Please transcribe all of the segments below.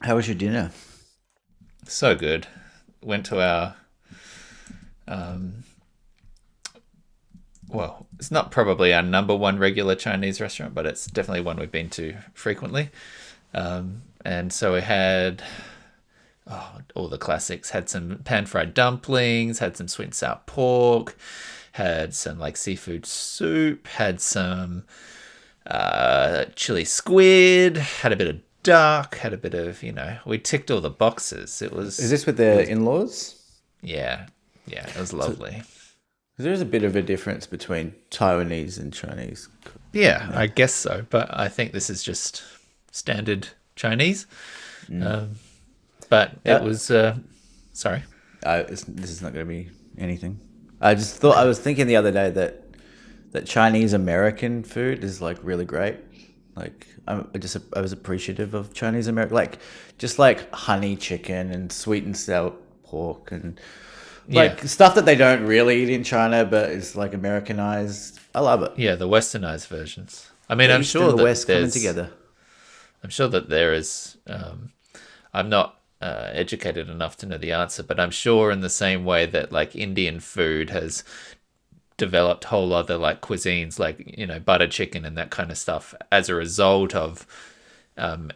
How was your dinner? So good. Went to our, well, it's not probably our number one regular Chinese restaurant, but it's definitely one we've been to frequently. And so we had all the classics. Had some pan fried dumplings, had some sweet and sour pork, had some like seafood soup, had some chili squid, had a bit of duck, had a bit of, we ticked all the boxes. Is this with the in-laws? Yeah, yeah, it was lovely. There is a bit of a difference between Taiwanese and Chinese. Yeah, I guess so. But I think this is just standard Chinese. But it was, sorry. This is not going to be anything. I just thought I was thinking the other day that Chinese American food is like really great. Like I was appreciative of Chinese American, like just like honey chicken and sweet and sour pork and like stuff that they don't really eat in China, but it's like Americanized. I love it. Yeah, the westernized versions. I mean, The I'm East sure and the that West coming there's, together. I'm sure that there is. I'm not educated enough to know the answer, but I'm sure in the same way that like Indian food has developed whole other like cuisines, like butter chicken and that kind of stuff, as a result of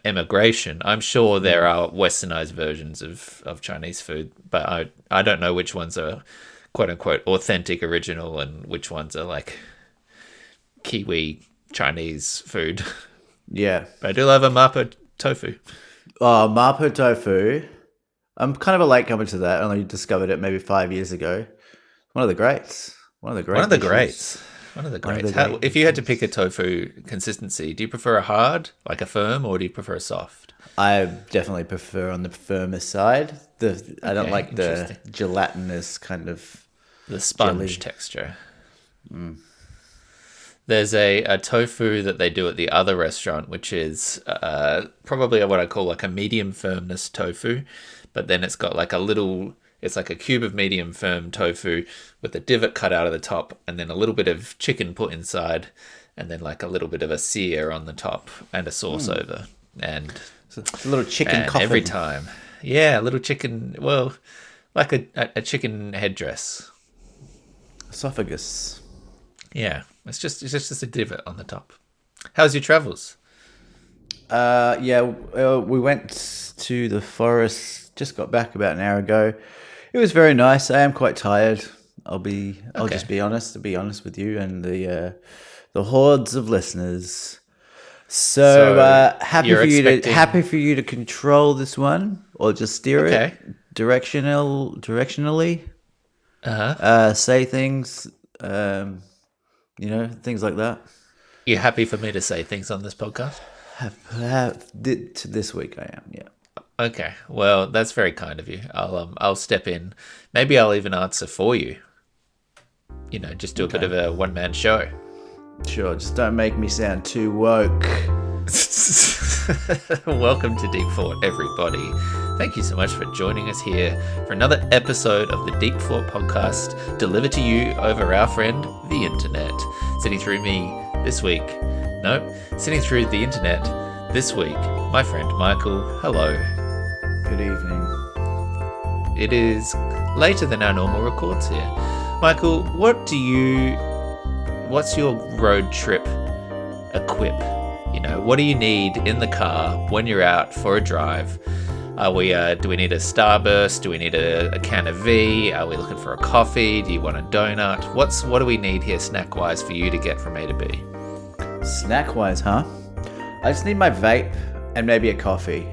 immigration. I'm sure there are westernized versions of Chinese food, but I don't know which ones are quote unquote authentic original and which ones are like Kiwi Chinese food. Yeah. But I do love a mapo tofu. Oh, mapo tofu. I'm kind of a late comer to that. I only discovered it maybe 5 years ago. One of the greats. One of the great One of the dishes. greats. One of the One of greats. the great If you had to pick a tofu consistency, do you prefer a hard, like a firm, or do you prefer a soft? I definitely prefer on the firmer side. I don't Okay, like the interesting. gelatinous kind of The sponge jelly. texture. There's a tofu that they do at the other restaurant, which is probably what I call like a medium firmness tofu, but then it's got like it's like a cube of medium firm tofu with a divot cut out of the top, and then a little bit of chicken put inside, and then like a little bit of a sear on the top and a sauce over. And So it's a little chicken and coffin. every time, yeah, a little chicken. Well, like a chicken headdress. Esophagus. Yeah, it's just a divot on the top. How's your travels? Yeah, we went to the forest. Just got back about an hour ago. It was very nice. I am quite tired. I'll just be honest. To be honest with you and the hordes of listeners. So happy you're for you expecting- to happy for you to control this one or just steer Okay. it directionally. Say things, things like that. You happy for me to say things on this podcast? This week I am, yeah. Okay, well that's very kind of you. I'll step in. Maybe I'll even answer for you. Just do a bit of a one-man show. Sure, just don't make me sound too woke. Welcome to Deep Thought, everybody. Thank you so much for joining us here for another episode of the Deep Thought podcast, delivered to you over our friend, the internet. Sitting through the internet this week, my friend Michael. Hello. Good evening. It is later than our normal records here. Michael, what's your road trip equip? What do you need in the car when you're out for a drive? Do we need a Starburst? Do we need a can of V? Are we looking for a coffee? Do you want a donut? What do we need here snack-wise for you to get from A to B? Snack-wise, huh? I just need my vape and maybe a coffee.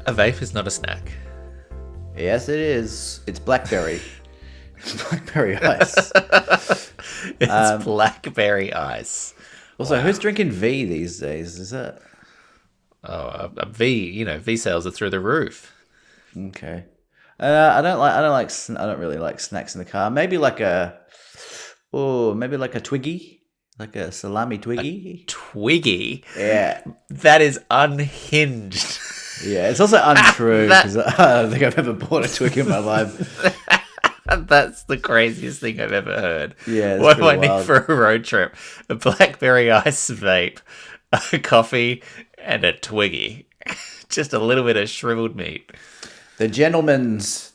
A vape is not a snack. Yes, it is. It's blackberry. Blackberry ice. It's blackberry ice. Also, who's drinking V these days? Is that A V, V sales are through the roof. okay? I don't really like snacks in the car. Maybe like a Twiggy, like a salami Twiggy. Twiggy? Yeah, That is unhinged. yeah. It's also untrue because I don't think I've ever bought a Twiggy in my life. That's the craziest thing I've ever heard. Yeah, it's what do I pretty need wild. for a road trip? A blackberry ice vape, a coffee, and a Twiggy. Just a little bit of shriveled meat. The gentleman's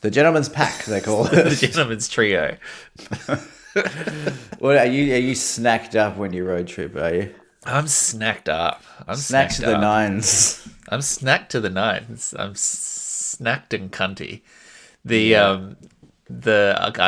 pack, they call The it. gentleman's trio. What are you snacked up when you road trip? Are you I'm snacked up. snacks to the nines? I'm snacked to the nines. I'm snacked and cunty. I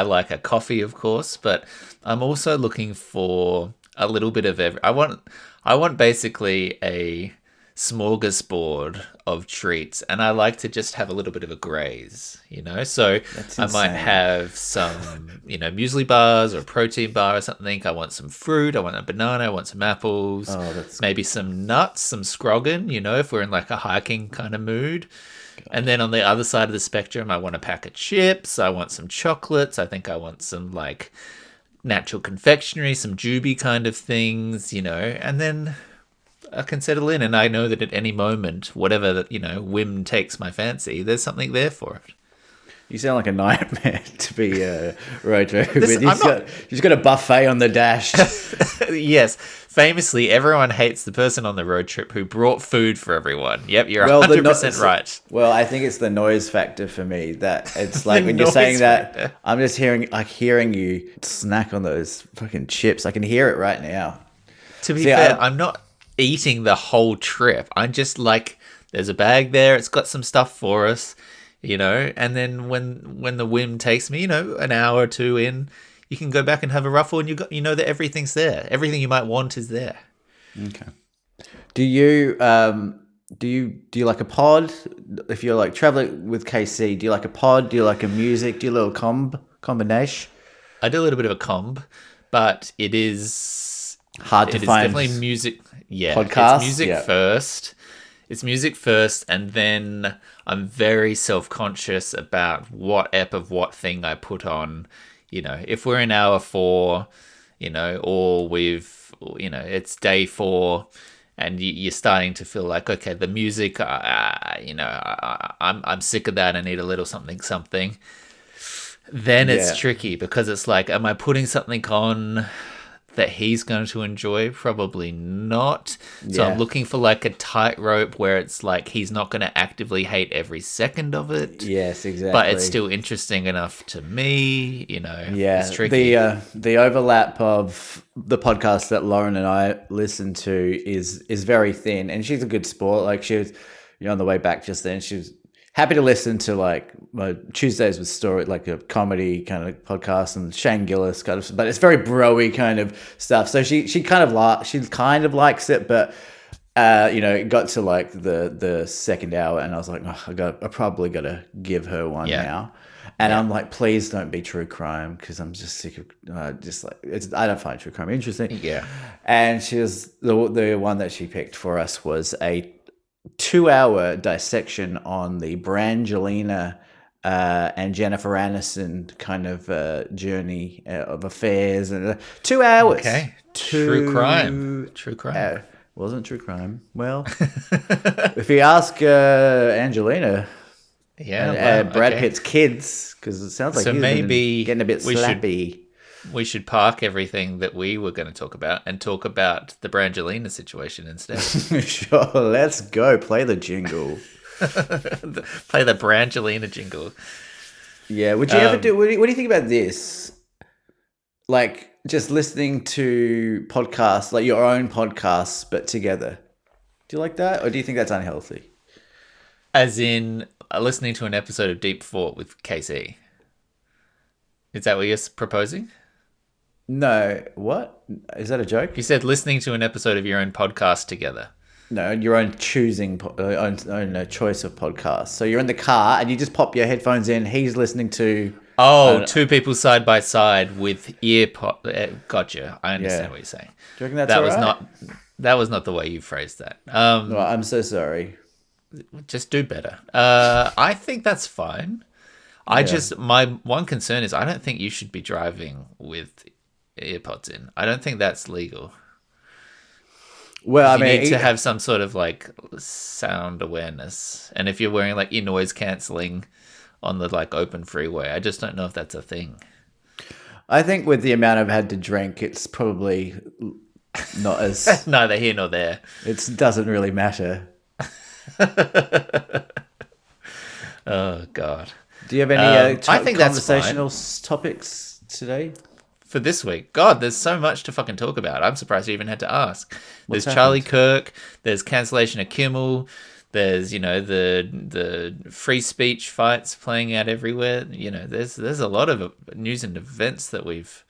like a coffee, of course, but I'm also looking for a little bit of every. I want basically a smorgasbord of treats, and I like to just have a little bit of a graze, So I might have some, muesli bars or a protein bar or something. I want some fruit. I want a banana. I want some apples. Maybe some nuts, some scroggin, if we're in like a hiking kind of mood. And then on the other side of the spectrum, I want a pack of chips. I want some chocolates. I think I want some like natural confectionery, some juby kind of things, and then I can settle in, and I know that at any moment, whatever whim takes my fancy, there's something there for it. You sound like a nightmare to be a road trip with. You've got a buffet on the dash. Yes. Famously, everyone hates the person on the road trip who brought food for everyone. Yep, you're 100% right. Well, I think it's the noise factor for me that it's like when you're saying that, I'm just hearing you snack on those fucking chips. I can hear it right now. To be fair, I'm not eating the whole trip. I'm just like, there's a bag there. It's got some stuff for us, and then when the whim takes me, an hour or two in, you can go back and have a ruffle, and you know that everything's there. Everything you might want is there. Okay. Do you like a pod? If you're like traveling with KC, do you like a pod? Do you like a music? Do you a little combination? I do a little bit of a comb, but it is hard to find. It's definitely music. Yeah, podcast. It's music first. It's music first, and then I'm very self-conscious about what ep of what thing I put on. If we're in hour 4, or it's day 4, and you're starting to feel like, okay, the music, I'm sick of that. I need a little something. Then it's tricky because it's like, am I putting something on that he's going to enjoy? Probably not. So I'm looking for like a tightrope where it's like he's not going to actively hate every second of it. Yes, exactly. But it's still interesting enough to me, Yeah, it's tricky. The overlap of the podcast that Lauren and I listen to is very thin, and she's a good sport. Like she was, on the way back just then, she was happy to listen to like Tuesdays with Story, like a comedy kind of podcast, and Shane Gillis kind of, but it's very bro-y kind of stuff. So she kind of likes it, but it got to like the second hour, and I was like, I probably got to give her one now. And I'm like, please don't be true crime, because I'm just sick of I don't find true crime interesting. Yeah. And she was the one that she picked for us was a 2-hour dissection on the Brangelina and Jennifer Aniston kind of journey of affairs, and 2 hours. Okay. True crime. Wasn't true crime. Well, if you ask Angelina, Brad Pitt's kids, because it sounds like so he's maybe getting a bit slappy. We should park everything that we were going to talk about and talk about the Brangelina situation instead. Sure, let's go. Play the jingle. Play the Brangelina jingle. Yeah, would you ever do... What do you think about this? Like, just listening to podcasts, like your own podcasts, but together. Do you like that? Or do you think that's unhealthy? As in listening to an episode of Deep Thought with KC. Is that what you're proposing? No, what? Is that a joke? You said listening to an episode of your own podcast together. No, your own choosing, own choice of podcast. So you're in the car and you just pop your headphones in. He's listening to... two people side by side with gotcha. I understand what you're saying. Do you reckon that's all right? That was not the way you phrased that. Well, I'm so sorry. Just do better. I think that's fine. My one concern is I don't think you should be driving with earpods in. I don't think that's legal. Well, you need to have some sort of like sound awareness, and if you're wearing like your noise cancelling on the like open freeway, I just don't know if that's a thing. I think with the amount I've had to drink, it's probably not as neither here nor there. It doesn't really matter. Oh God. Do you have any I think that's conversational topics today? For this week. God, there's so much to fucking talk about. I'm surprised you even had to ask. What's There's Charlie happened? Kirk. There's cancellation of Kimmel. There's the free speech fights playing out everywhere. There's a lot of news and events that we've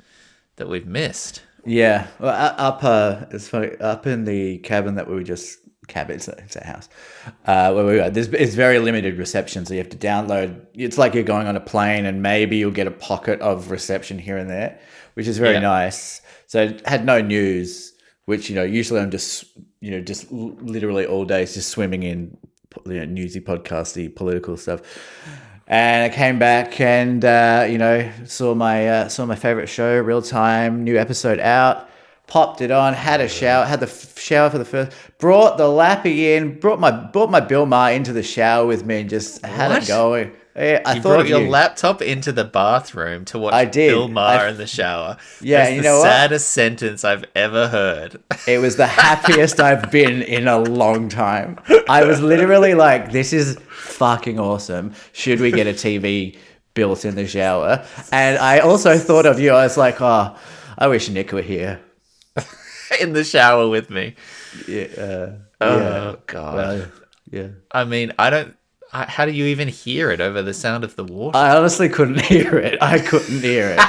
missed. Well, it's funny. Up in the cabin that we were just it's a house where we were. It's very limited reception, so you have to download. It's like you're going on a plane, and maybe you'll get a pocket of reception here and there, which is very nice. So it had no news, which usually I'm just literally all day just swimming in newsy, podcasty, political stuff. And I came back and saw my favorite show, Real Time, new episode out. Popped it on, had a shower, had the shower for the first. Brought the lappy in, brought my Bill Maher into the shower with me, and just had it going. Yeah, I You thought brought of your you. laptop into the bathroom to watch I did. Bill Maher in the shower. Yeah, That's and you the know what? saddest sentence I've ever heard. It was the happiest I've been in a long time. I was literally like, "This is fucking awesome. Should we get a TV built in the shower?" And I also thought of you. I was like, "Oh, I wish Nick were here." In the shower with me. Yeah. Oh God. Well, yeah. I mean, how do you even hear it over the sound of the water? I honestly couldn't hear it. I couldn't hear it.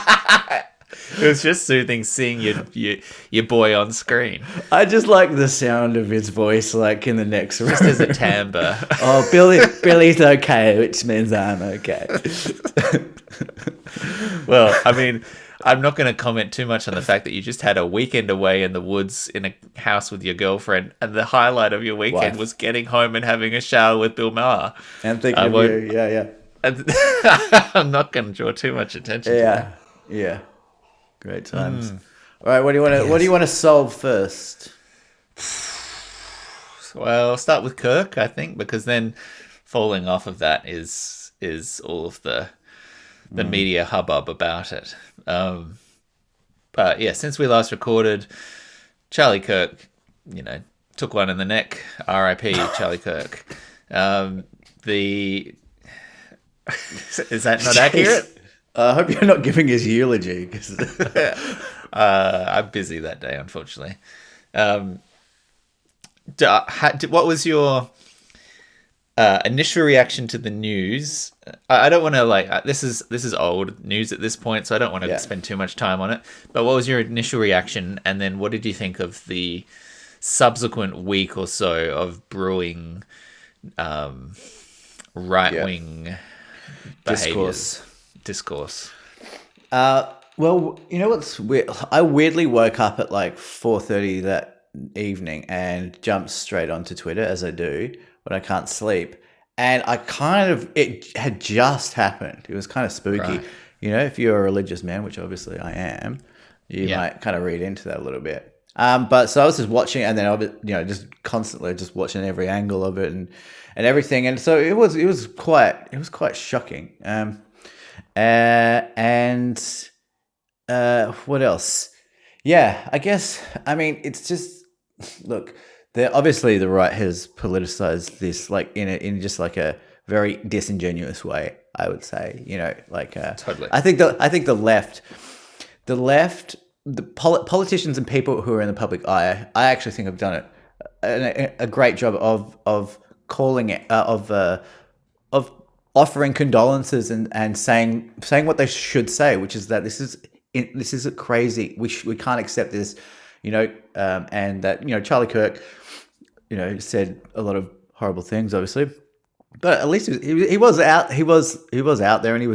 It was just soothing seeing your boy on screen. I just like the sound of his voice, like in the next room. Just as a timbre. Oh, Billy's okay, which means I'm okay. Well, I mean, I'm not going to comment too much on the fact that you just had a weekend away in the woods in a house with your girlfriend, and the highlight of your weekend Wife. was getting home and having a shower with Bill Maher. And thinking of you, yeah. I'm not going to draw too much attention to that. Yeah. Great times. All right, what do you want to solve first? Well, I'll start with Kirk, I think, because then falling off of that is all of the media hubbub about it. But yeah, since we last recorded, Charlie Kirk, took one in the neck. R.I.P. Charlie Kirk. Is that not accurate? I hope you're not giving his eulogy. 'Cause I'm busy that day, unfortunately. What was your initial reaction to the news? I don't want to this is old news at this point, so I don't want to spend too much time on it. But what was your initial reaction, and then what did you think of the subsequent week or so of brewing right-wing discourse? Well, you know what's weird? I weirdly woke up at like 4:30 that evening and jumped straight onto Twitter, as I do when I can't sleep. And it had just happened. It was kind of spooky. Right. If you're a religious man, which obviously I am, you might kind of read into that a little bit. But so I was just watching, and then just constantly just watching every angle of it and everything. And so it was quite shocking. What else? Yeah, I guess. I mean, it's just look. Obviously, the right has politicized this in just like a very disingenuous way. I would say, Totally. I think the left, politicians and people who are in the public eye, I actually think have done a great job of calling it of offering condolences and saying what they should say, which is that this is a crazy. We can't accept this, and that Charlie Kirk, said a lot of horrible things, obviously, but at least he was out. He was out there, and he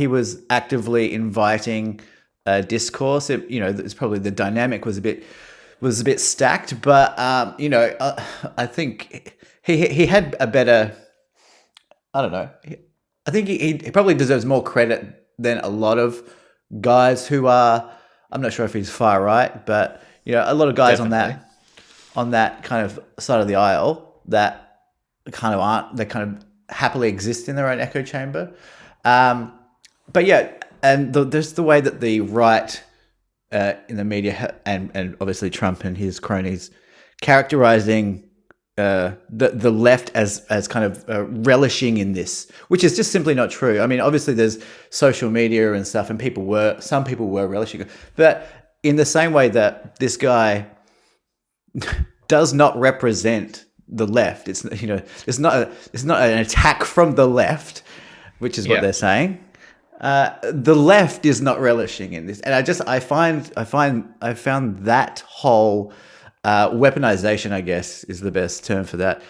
was actively inviting discourse. It's probably the dynamic was a bit stacked, but I think he had a better. I don't know. I think he probably deserves more credit than a lot of guys who are. I'm not sure if he's far right, but a lot of guys Definitely. on that kind of side of the aisle that kind of aren't. They kind of happily exist in their own echo chamber. But yeah, and there's the way that the right in the media and obviously Trump and his cronies characterizing the left as kind of relishing in this, which is just simply not true. I mean, obviously there's social media and stuff, and some people were relishing, but in the same way that this guy does not represent the left. It's it's not an attack from the left, which is what they're saying. The left is not relishing in this, and I found that whole weaponization, I guess, is the best term for that.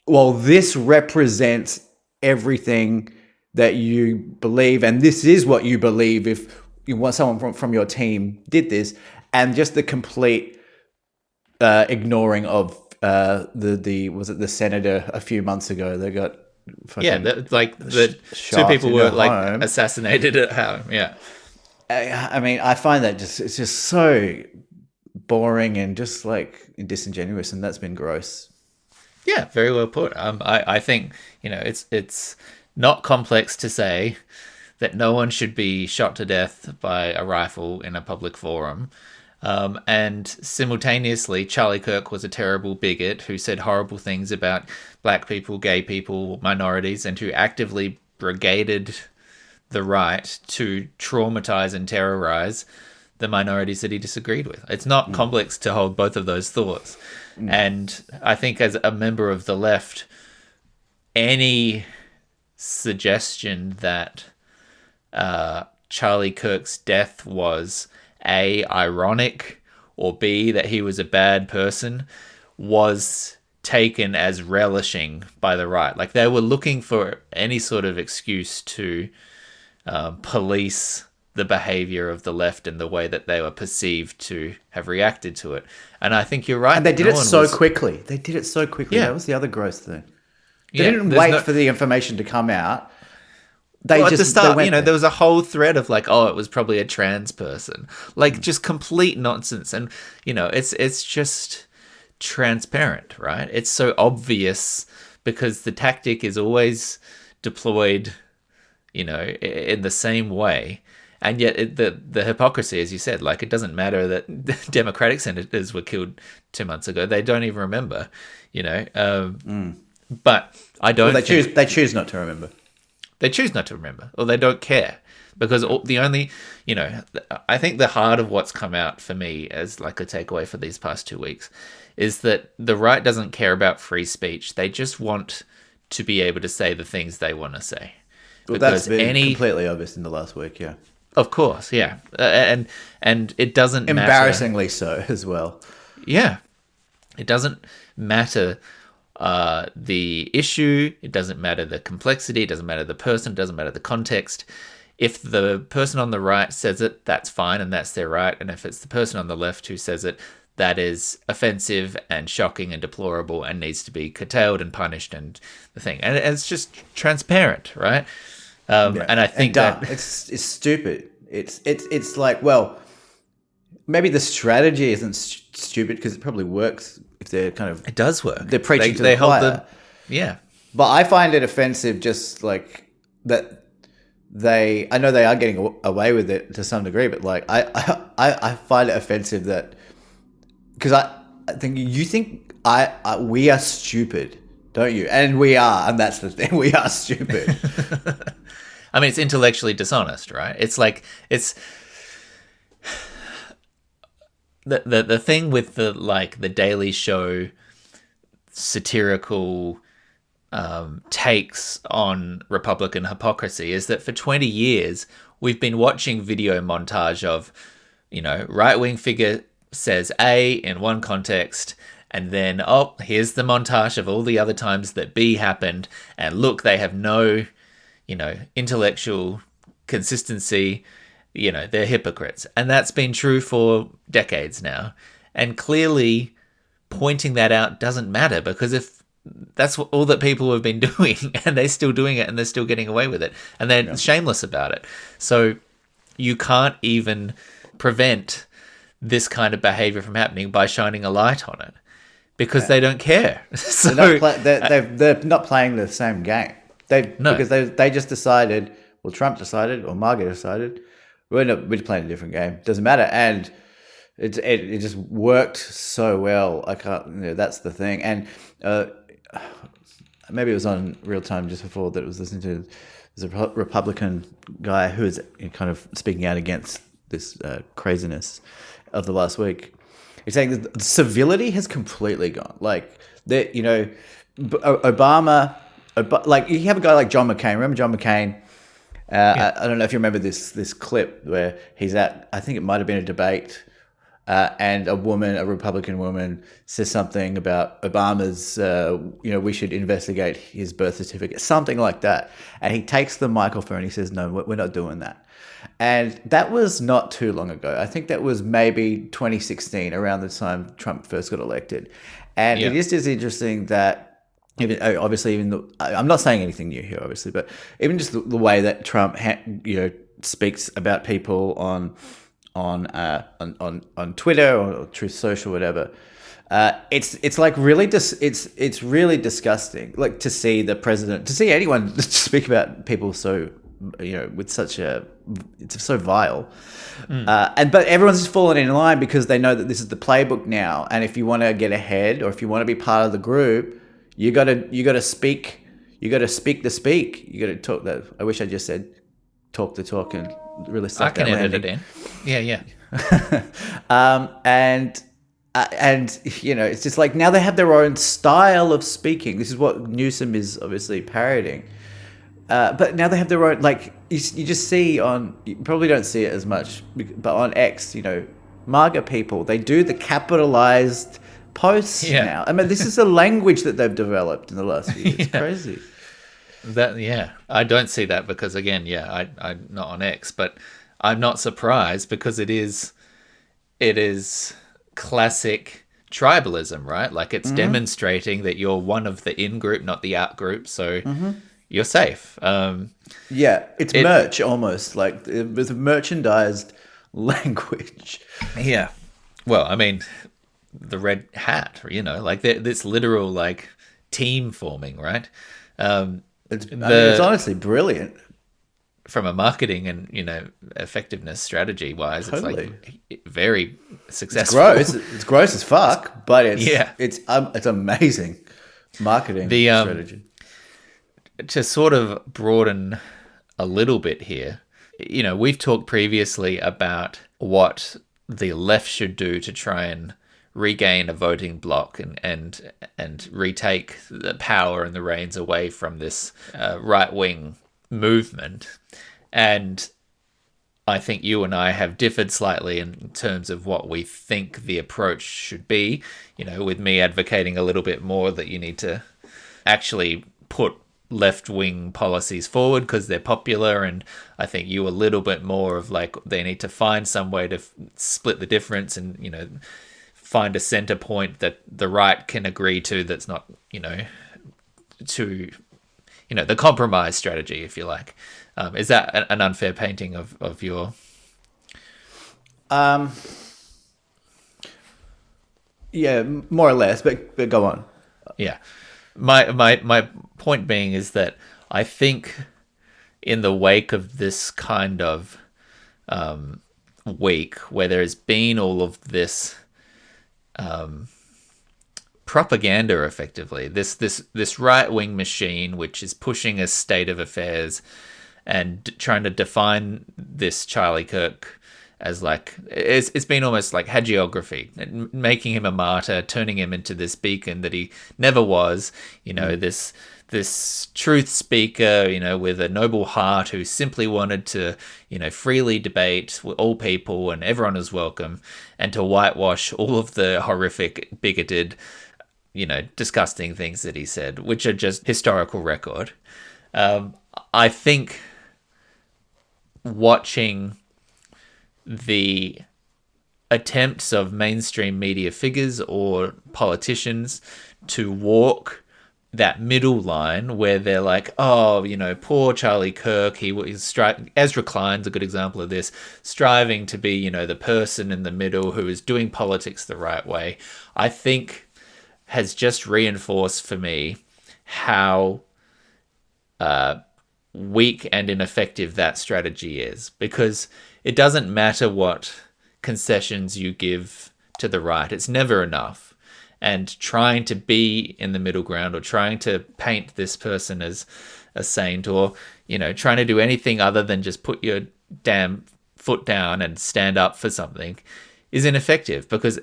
This represents everything that you believe, and this is what you believe if you want someone from your team did this, and just the complete ignoring of the senator a few months ago that got the two people were like assassinated at home. Yeah, I mean, I find that it's just so boring and just like disingenuous, and that's been gross. Yeah, very well put. I think it's not complex to say that no one should be shot to death by a rifle in a public forum. And simultaneously, Charlie Kirk was a terrible bigot who said horrible things about black people, gay people, minorities, and who actively brigaded the right to traumatize and terrorize the minorities that he disagreed with. It's not complex to hold both of those thoughts. And I think as a member of the left, any suggestion that Charlie Kirk's death was A, ironic, or B, that he was a bad person, was taken as relishing by the right. Like, they were looking for any sort of excuse to police the behavior of the left in the way that they were perceived to have reacted to it. And I think you're right. And they did it so quickly. Yeah. That was the other gross thing. They didn't wait for the information to come out. At the start, there was a whole thread of like, oh, it was probably a trans person. Like, just complete nonsense. And, it's just transparent, right? It's so obvious because the tactic is always deployed, in the same way. And yet the hypocrisy, as you said, like, it doesn't matter that Democratic senators were killed 2 months ago. They don't even remember, But I don't they choose not to remember. They choose not to remember, or they don't care, because the only, I think the heart of what's come out for me as like a takeaway for these past 2 weeks is that the right doesn't care about free speech. They just want to be able to say the things they want to say. Well, that's been completely obvious in the last week, yeah. Of course, yeah. And it doesn't matter. Embarrassingly so as well. Yeah. It doesn't matter the issue, it doesn't matter the complexity, it doesn't matter the person, it doesn't matter the context. If the person on the right says it, that's fine and that's their right. And if it's the person on the left who says it, that is offensive and shocking and deplorable and needs to be curtailed and punished and the thing. And it's just transparent, right? And I think that it's stupid. It's like, well, maybe the strategy isn't stupid because it probably works if they're kind of... It does work. They're preaching to the choir. Yeah. But I find it offensive just like that I know they are getting away with it to some degree, but like I find it offensive that... Because I think you think we are stupid, don't you? And we are, and that's the thing. We are stupid. I mean, it's intellectually dishonest, right? It's like, it's... The thing with the Daily Show satirical takes on Republican hypocrisy is that for 20 years we've been watching video montage of, right-wing figure says A in one context, and then, here's the montage of all the other times that B happened, and look, they have no, intellectual consistency. They're hypocrites. And that's been true for decades now. And clearly pointing that out doesn't matter, because if that's all that people have been doing and they're still doing it and they're still getting away with it and they're shameless about it. So you can't even prevent this kind of behavior from happening by shining a light on it because they don't care. So they're not playing the same game. Because they just decided, well, Trump decided or Margaret decided, we're playing a different game. Doesn't matter. And it just worked so well. I can't. That's the thing. And maybe it was on Real Time just before that. It was listening to. There's a Republican guy who is kind of speaking out against this craziness of the last week. He's saying that the civility has completely gone. Like that, Obama. Like you have a guy like John McCain. Remember John McCain? I don't know if you remember this clip where he's at. I think it might have been a debate, and a Republican woman, says something about Obama's. We should investigate his birth certificate, something like that. And he takes the microphone and he says, "No, we're not doing that." And that was not too long ago. I think that was maybe 2016, around the time Trump first got elected. And it is just interesting that. I'm not saying anything new here, obviously, but even just the way that Trump, speaks about people on Twitter or Truth Social, whatever, it's like really it's really disgusting. Like to see anyone speak about people so with such it's so vile, but everyone's just fallen in line because they know that this is the playbook now, and if you want to get ahead or if you want to be part of the group. You gotta speak the speak. You gotta talk that. I wish I just said talk the talk and really stuck that landing. I can edit it in. Yeah. And it's just like now they have their own style of speaking. This is what Newsom is obviously parodying. But now they have their own, like you just see you probably don't see it as much, but on X, MAGA people, they do the capitalized posts now. I mean, this is a language that they've developed in the last few years. It's crazy. I don't see that because again, I'm not on X, but I'm not surprised because it is classic tribalism, right? Like it's demonstrating that you're one of the in group, not the out group, so you're safe. It's merch almost, like with merchandised language. Yeah. Well, I mean, the red hat, like this literal like team forming, right? It's honestly brilliant from a marketing and effectiveness strategy wise. Totally. It's like very successful. It's gross as fuck, but it's amazing marketing strategy. To sort of broaden a little bit here, we've talked previously about what the left should do to try and regain a voting bloc and retake the power and the reins away from this right-wing movement. And I think you and I have differed slightly in terms of what we think the approach should be, with me advocating a little bit more that you need to actually put left-wing policies forward because they're popular, and I think you a little bit more of like they need to find some way to split the difference and find a center point that the right can agree to that's not the compromise strategy, if you like. Is that an unfair painting of your yeah, more or less, but go on. Yeah. My point being is that I think in the wake of this kind of week where there has been all of this propaganda, effectively, this right-wing machine which is pushing a state of affairs and trying to define this Charlie Kirk as like it's been almost like hagiography, making him a martyr, turning him into this beacon that he never was, this truth speaker, with a noble heart who simply wanted to, freely debate with all people and everyone is welcome, and to whitewash all of the horrific, bigoted, disgusting things that he said, which are just historical record. I think watching the attempts of mainstream media figures or politicians to walk that middle line where they're like, oh, poor Charlie Kirk, he was Ezra Klein's a good example of this, striving to be, the person in the middle who is doing politics the right way, I think has just reinforced for me how weak and ineffective that strategy is, because it doesn't matter what concessions you give to the right. It's never enough. And trying to be in the middle ground, or trying to paint this person as a saint, or, trying to do anything other than just put your damn foot down and stand up for something is ineffective, because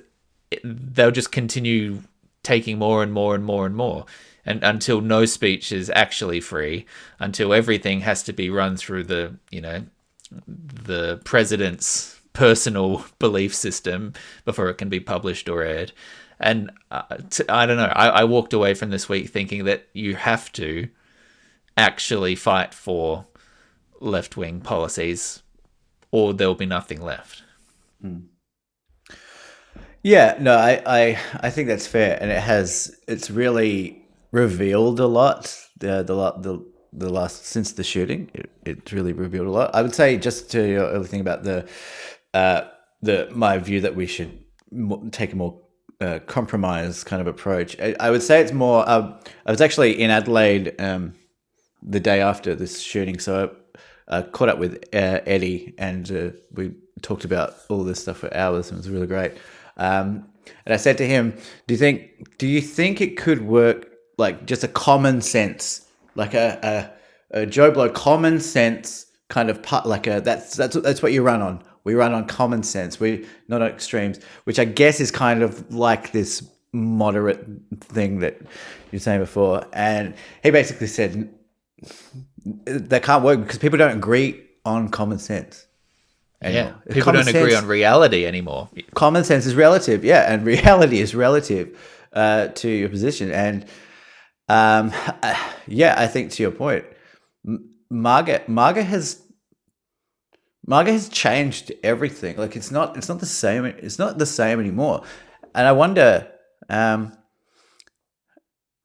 they'll just continue taking more and more and more and more, and until no speech is actually free, until everything has to be run through the president's personal belief system before it can be published or aired. And I don't know, I walked away from this week thinking that you have to actually fight for left-wing policies, or there'll be nothing left. Yeah, no, I think that's fair, and it's really revealed a lot. The last, since the shooting, it's really revealed a lot. I would say, just to your earlier thing about my view that we should take a more compromise kind of approach. I would say it's more. I was actually in Adelaide the day after this shooting, so I caught up with Eddie, and we talked about all this stuff for hours, and it was really great. And I said to him, "Do you think it could work, like just a common sense, like a Joe Blow common sense kind of that's what you run on? We run on common sense. We not on extremes, which I guess is kind of like this moderate thing that you're saying before." And he basically said that can't work because people don't agree on common sense anymore. Yeah, people don't agree on reality anymore. Common sense is relative, yeah, and reality is relative to your position. And I think to your point, MAGA has changed everything. Like it's not the same. It's not the same anymore. And I wonder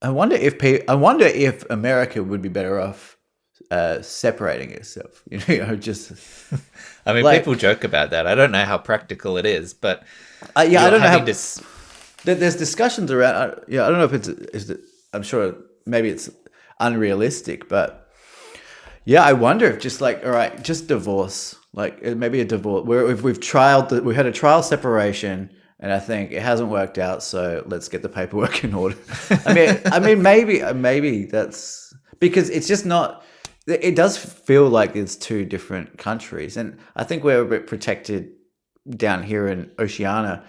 if America would be better off separating itself. Just. I mean, people joke about that. I don't know how practical it is, but I don't know how. There's discussions around. I don't know if it's. I'm sure maybe it's unrealistic, but yeah, I wonder if just all right, just divorce. Like maybe a divorce where we've had a trial separation, and I think it hasn't worked out. So let's get the paperwork in order. I mean, maybe that's because it's just not. It does feel like it's two different countries, and I think we're a bit protected down here in Oceania,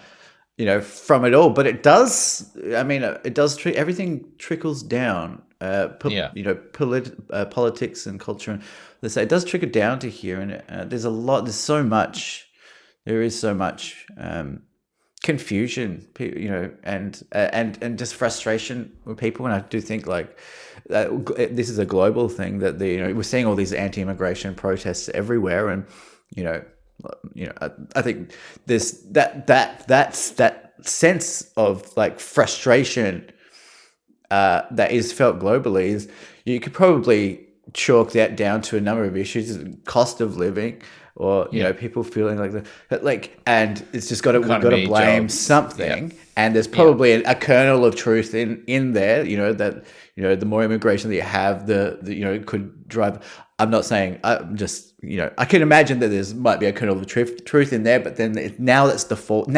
from it all. But it does. I mean, it does. Everything trickles down. Politics and culture, and let's say it does trickle down to here, and there's so much confusion, and just frustration with people. And I do think this is a global thing that we're seeing all these anti-immigration protests everywhere, and I think there's that sense of frustration that is felt globally. Is you could probably chalk that down to a number of issues, cost of living, or people feeling and it's just we've got to blame something, and there's probably a kernel of truth in there, that the more immigration that you have, the could drive. I'm not saying, I'm just I can imagine that might be a kernel of truth in there, but then now that's the fault.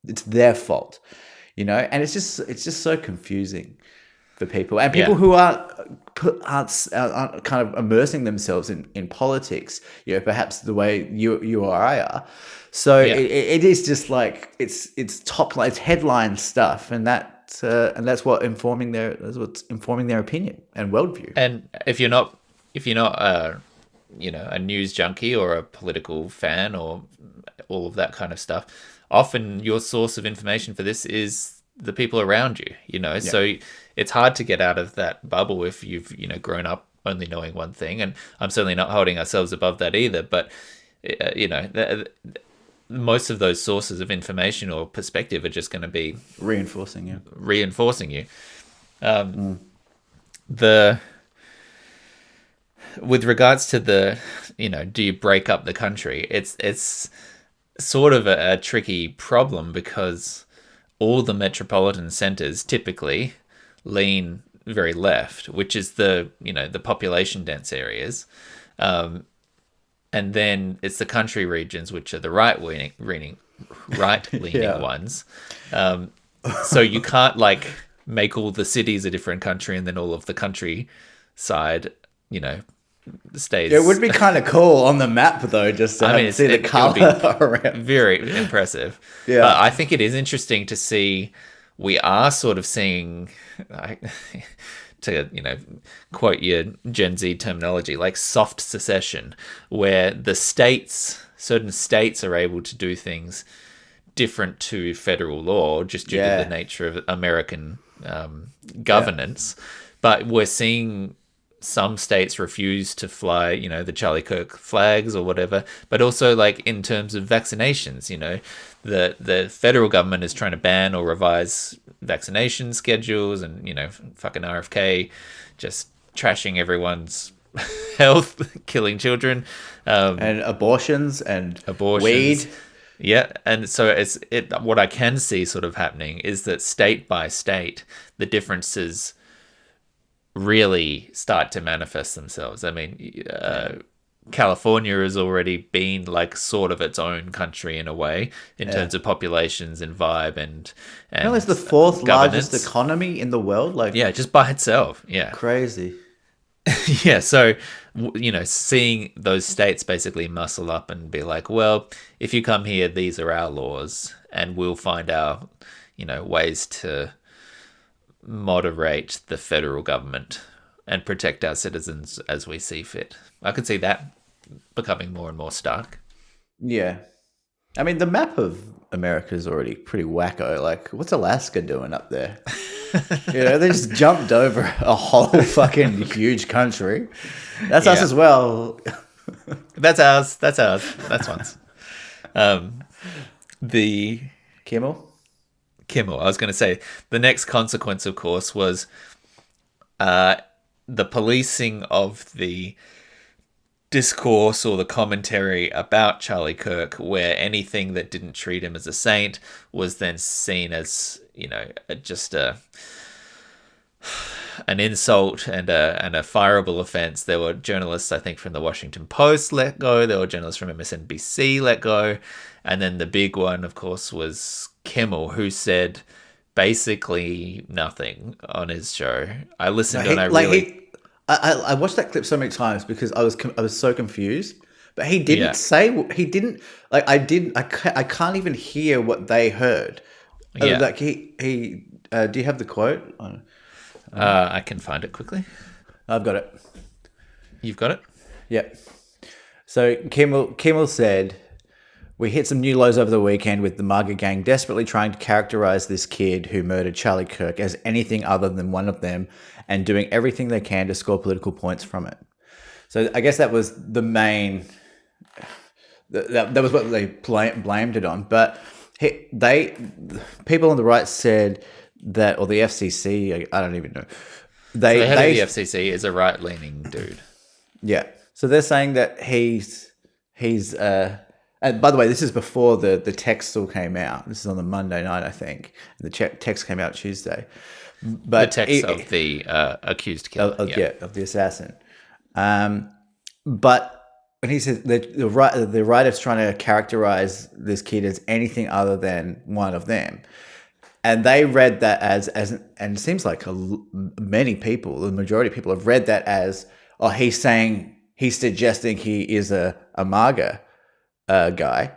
It's their fault, and it's just so confusing for people, and people who aren't kind of immersing themselves in politics, perhaps the way you or I are. So it is just it's top line, it's headline stuff, and that's what's informing their opinion and worldview. And if you're not a news junkie or a political fan or all of that kind of stuff, often your source of information for this is the people around you, so it's hard to get out of that bubble if you've, grown up only knowing one thing. And I'm certainly not holding ourselves above that either, but, most of those sources of information or perspective are just going to be reinforcing you. With regards to the, do you break up the country? It's sort of a tricky problem, because all the metropolitan centers typically lean very left, which is the population dense areas. and then it's the country regions, which are the right leaning Yeah. ones. So you can't like make all the cities a different country and then all of the countryside, you know, stays. It would be kind of cool on the map, though, just to I mean, see the it would be color around. very impressive. Yeah. But I think it is interesting to see. We are sort of seeing, like, to quote your Gen Z terminology, like soft secession, where certain states are able to do things different to federal law just due to the nature of American governance. But we're seeing some states refuse to fly, the Charlie Kirk flags or whatever. But also, like, in terms of vaccinations, the federal government is trying to ban or revise vaccination schedules, and fucking RFK just trashing everyone's health, killing children, And abortions and weed. Yeah, and so what I can see sort of happening is that state by state, the differences really start to manifest themselves. I mean, California has already been like sort of its own country in a way in terms of populations and vibe and It's the fourth governance. largest economy in the world. Like, Yeah, just by itself. Yeah. crazy. Yeah, so seeing those states basically muscle up and be like, well, if you come here, these are our laws, and we'll find our ways to moderate the federal government and protect our citizens as we see fit. I could see that becoming more and more stark. Yeah. I mean, the map of America is already pretty wacko. Like, what's Alaska doing up there? They just jumped over a whole fucking huge country. That's us as well. That's ours. That's one's. The Kimmel? Kimmel. I was going to say the next consequence, of course, was the policing of the discourse or the commentary about Charlie Kirk, where anything that didn't treat him as a saint was then seen as just an insult and a fireable offense. There were journalists, I think, from the Washington Post let go. There were journalists from MSNBC let go. And then the big one, of course, was Kimmel, who said basically nothing on his show. I listened I watched that clip so many times because I was so confused. But he didn't say, he didn't, like, I can't even hear what they heard. Yeah. Like, do you have the quote? I can find it quickly. I've got it. You've got it? Yep. So Kimmel said, "We hit some new lows over the weekend with the MAGA gang desperately trying to characterize this kid who murdered Charlie Kirk as anything other than one of them and doing everything they can to score political points from it." So I guess that was the main... That was what they blamed it on. But people on the right said that, or the FCC, I don't even know. So the head of the FCC is a right-leaning dude. Yeah. So they're saying that he's and by the way, this is before the text all came out. This is on the Monday night, I think. And the text came out Tuesday. But the text of the accused killer. Of the assassin. But and he says the writer's trying to characterize this kid as anything other than one of them. And they read that as and it seems like many people, the majority of people have read that as, oh, he's suggesting he is a MAGA guy.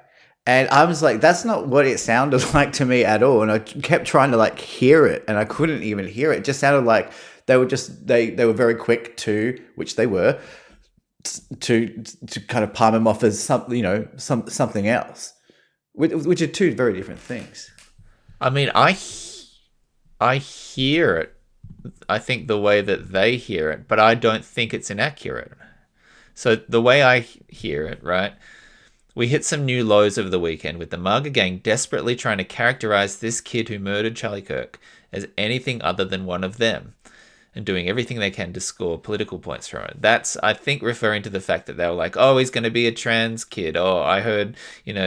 And I was like, that's not what it sounded like to me at all. And I kept trying to like hear it, and I couldn't even hear it. It just sounded like they were they were very quick to, which they were, to kind of palm him off as something else, which are two very different things. I mean, I hear it. I think the way that they hear it, but I don't think it's inaccurate. So the way I hear it, right? We hit some new lows over the weekend with the MAGA gang desperately trying to characterize this kid who murdered Charlie Kirk as anything other than one of them and doing everything they can to score political points from it. That's, I think, referring to the fact that they were like, oh, he's going to be a trans kid. Oh, I heard,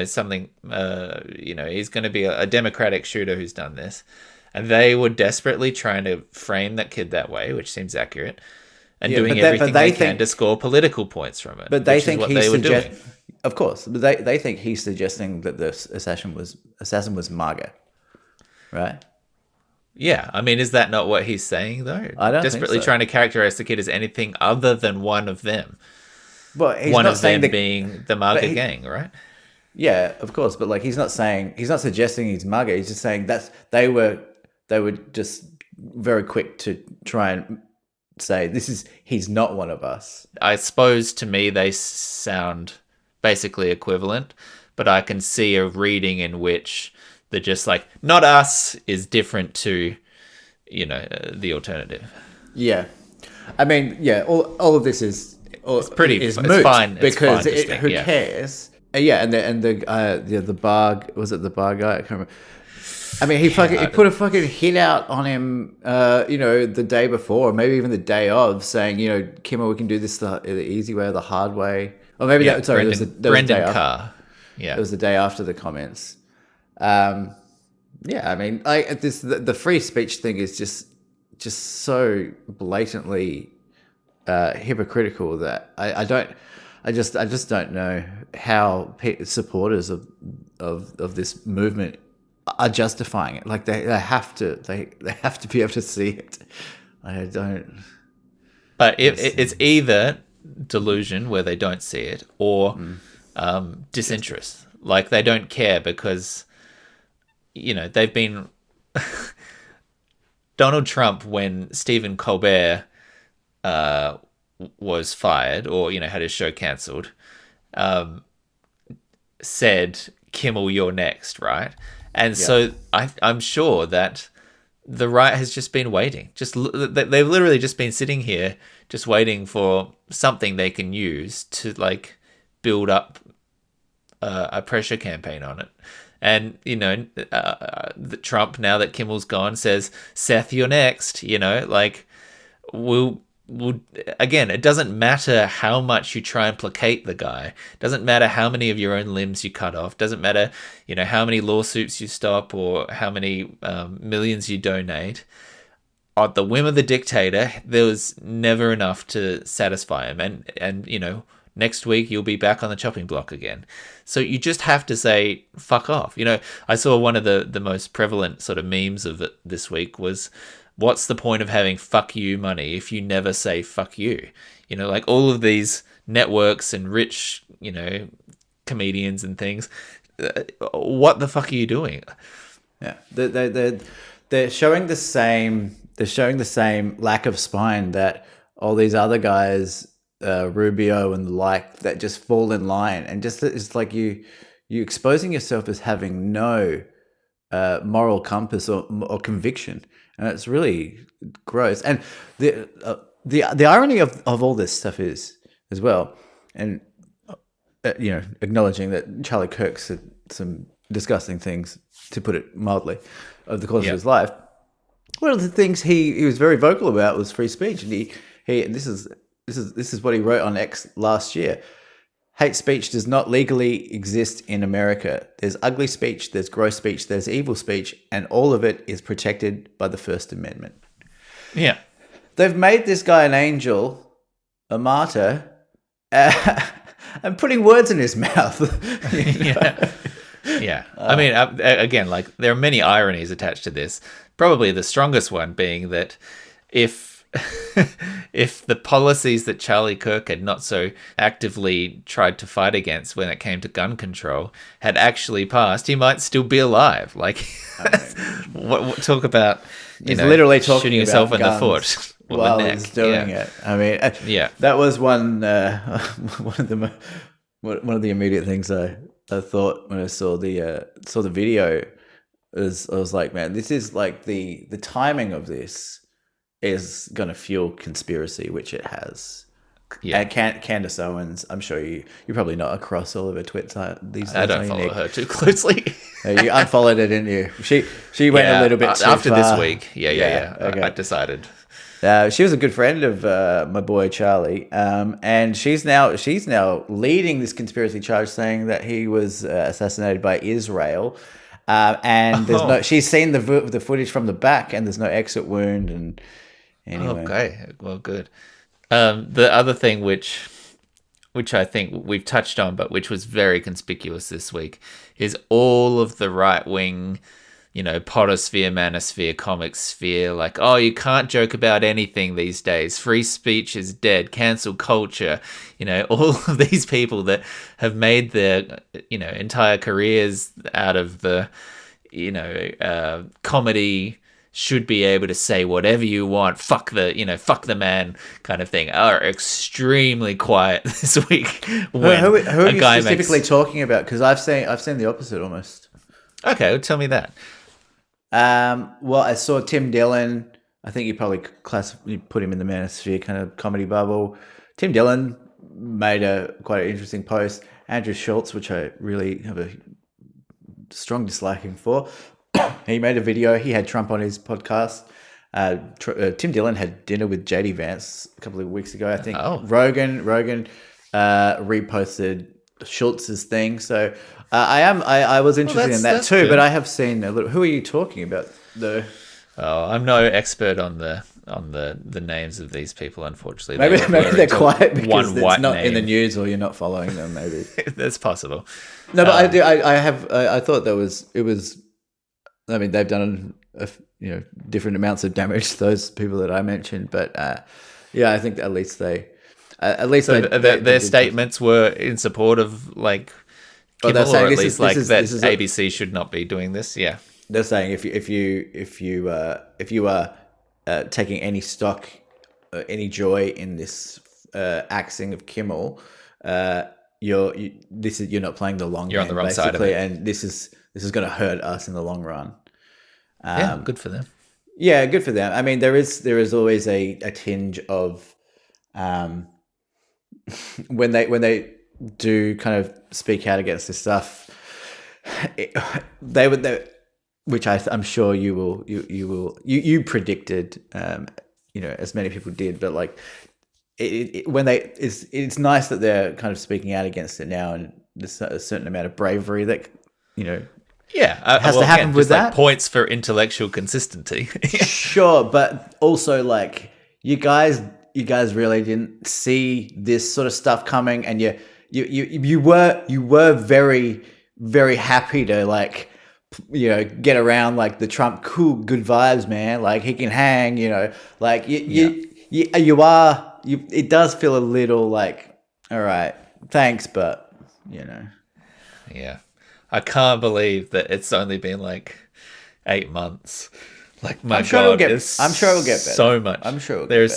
something, he's going to be a Democratic shooter who's done this. And they were desperately trying to frame that kid that way, which seems accurate. and Yeah, doing but everything they they can think, to score political points from it. but they which is think what he's they were doing. of course, but they think he's suggesting that the assassin was MAGA, right? Yeah, I mean, is that not what he's saying though? I don't think Desperately so. trying to characterize the kid as anything other than one of them. But he's One not of saying them that. being the But MAGA gang, right? yeah, of course, but like he's not suggesting he's MAGA. He's just saying that they were just very quick to try and say he's not one of us. I suppose to me they sound basically equivalent, but I can see a reading in which they're just like, not us is different to, the alternative. Yeah, I mean, yeah, all of this is It's moot fine. It's because fine to think, who yeah. cares? Yeah, and the bar, was it the bar guy? I can't remember. I mean, he put a fucking hit out on him, the day before, or maybe even the day of, saying, Kimmel, we can do this the easy way or the hard way, or maybe Yeah, that was the day after. Carr. Yeah, It was the day after the comments. Yeah, I mean, the free speech thing is just so blatantly hypocritical that I just don't know how supporters of this movement are justifying it. Like they have to be able to see it. I don't. but it's either delusion where they don't see it, or disinterest. Like they don't care because they've been Donald Trump, when Stephen Colbert was fired or had his show cancelled, said, Kimmel, you're next, right? And so I'm sure that the right has just been waiting. They've literally just been sitting here just waiting for something they can use to like build up a pressure campaign on it. And, Trump, now that Kimmel's gone, says, Seth, you're next, we'll again, it doesn't matter how much you try and placate the guy. It doesn't matter how many of your own limbs you cut off. It doesn't matter, how many lawsuits you stop or how many millions you donate. At the whim of the dictator, there was never enough to satisfy him. And next week you'll be back on the chopping block again. So you just have to say, fuck off. I saw one of the most prevalent sort of memes of it this week was, what's the point of having fuck you money if you never say fuck you? Like all of these networks and rich, comedians and things. What the fuck are you doing? Yeah, they're showing the same. They're showing the same lack of spine that all these other guys, Rubio and the like, that just fall in line, and just it's like you exposing yourself as having no moral compass or conviction, and it's really gross. And the irony of all this stuff is as well, and acknowledging that Charlie Kirk said some disgusting things, to put it mildly, over the course of his life. One of the things he was very vocal about was free speech, and this is what he wrote on X last year. Hate speech does not legally exist in America. There's ugly speech, there's gross speech, there's evil speech, and all of it is protected by the First Amendment. Yeah. They've made this guy an angel, a martyr, and putting words in his mouth. Yeah. Yeah. I mean, again, like there are many ironies attached to this. Probably the strongest one being that if the policies that Charlie Kirk had not so actively tried to fight against when it came to gun control had actually passed, he might still be alive. Like, what talk about literally talking shooting yourself about in the guns foot or while the neck. he's doing it. I mean, that was one of the immediate things I thought when I saw the video. I was like, man, this is like the timing of this is going to fuel conspiracy, which it has. Yeah. And Candace Owens, I'm sure you're probably not across all of her tweets these days. I don't follow her too closely. You unfollowed her, didn't you? She went a little bit too after far. this week. Yeah. Okay. I decided. She was a good friend of my boy Charlie, and she's now leading this conspiracy charge, saying that he was assassinated by Israel. And there's she's seen the footage from the back, and there's no exit wound. And anyway, okay, well, good. The other thing which I think we've touched on, but which was very conspicuous this week, is all of the right wing, potosphere, manosphere, comic sphere, like, oh, you can't joke about anything these days. Free speech is dead. Cancel culture. All of these people that have made their, entire careers out of the, comedy, should be able to say whatever you want, fuck the man kind of thing, are extremely quiet this week when Who are a you guy specifically makes... talking about? Because I've seen the opposite almost. Okay, well, tell me that. Well, I saw Tim Dillon. I think you probably you put him in the manosphere kind of comedy bubble. Tim Dillon made quite an interesting post. Andrew Schultz, which I really have a strong disliking for. He made a video. He had Trump on his podcast. Tim Dillon had dinner with JD Vance a couple of weeks ago. I think Rogan reposted Schultz's thing. So I was interested in that too. Good. But I have seen a little. Who are you talking about though? Oh, I'm no expert on the names of these people. Unfortunately, maybe they're quiet because it's not name. in the news or you're not following them. Maybe that's possible. No, but I do. I thought it was. I mean, they've done different amounts of damage to those people that I mentioned, but I think at least their statements were in support of like Kimmel, or at least ABC should not be doing this. Yeah, they're saying if you are taking any stock, any joy in this axing of Kimmel, you're not playing the long game. You're on the wrong side of it, and this is going to hurt us in the long run. Yeah, good for them. Yeah, good for them. I mean, there is always a tinge of when they do kind of speak out against this stuff. Which I'm sure you predicted, as many people did, but like it's nice that they're kind of speaking out against it now, and there's a certain amount of bravery that has to happen with that. Like points for intellectual consistency. Sure, but also like you guys really didn't see this sort of stuff coming, and you were very, very happy to like get around like the Trump cool good vibes, man. Like he can hang, like you are. It does feel a little like, all right, thanks, but Yeah. I can't believe that it's only been like 8 months. Like my I'm sure God, I'm sure it'll get better. So much. I'm sure there's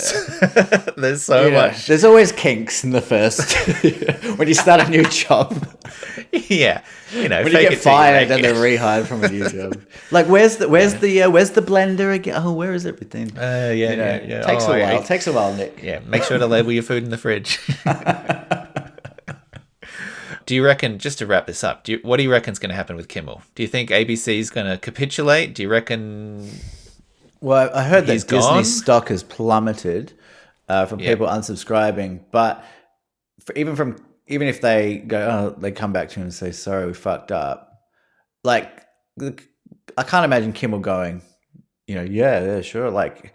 so much. There's always kinks in the first when you start a new job. Yeah, when you get fired and they're rehired from a new job. Like where's the blender again? Oh, where is everything? Yeah. Takes a while. Takes a while, Nick. Yeah, make sure to label your food in the fridge. Do you reckon, just to wrap this up, what do you reckon is going to happen with Kimmel? Do you think ABC is going to capitulate? Do you reckon? Well, I heard that gone? Disney's stock has plummeted from people unsubscribing. But even if they go, they come back to him and say, "Sorry, we fucked up." Like, I can't imagine Kimmel going, yeah, sure. Like,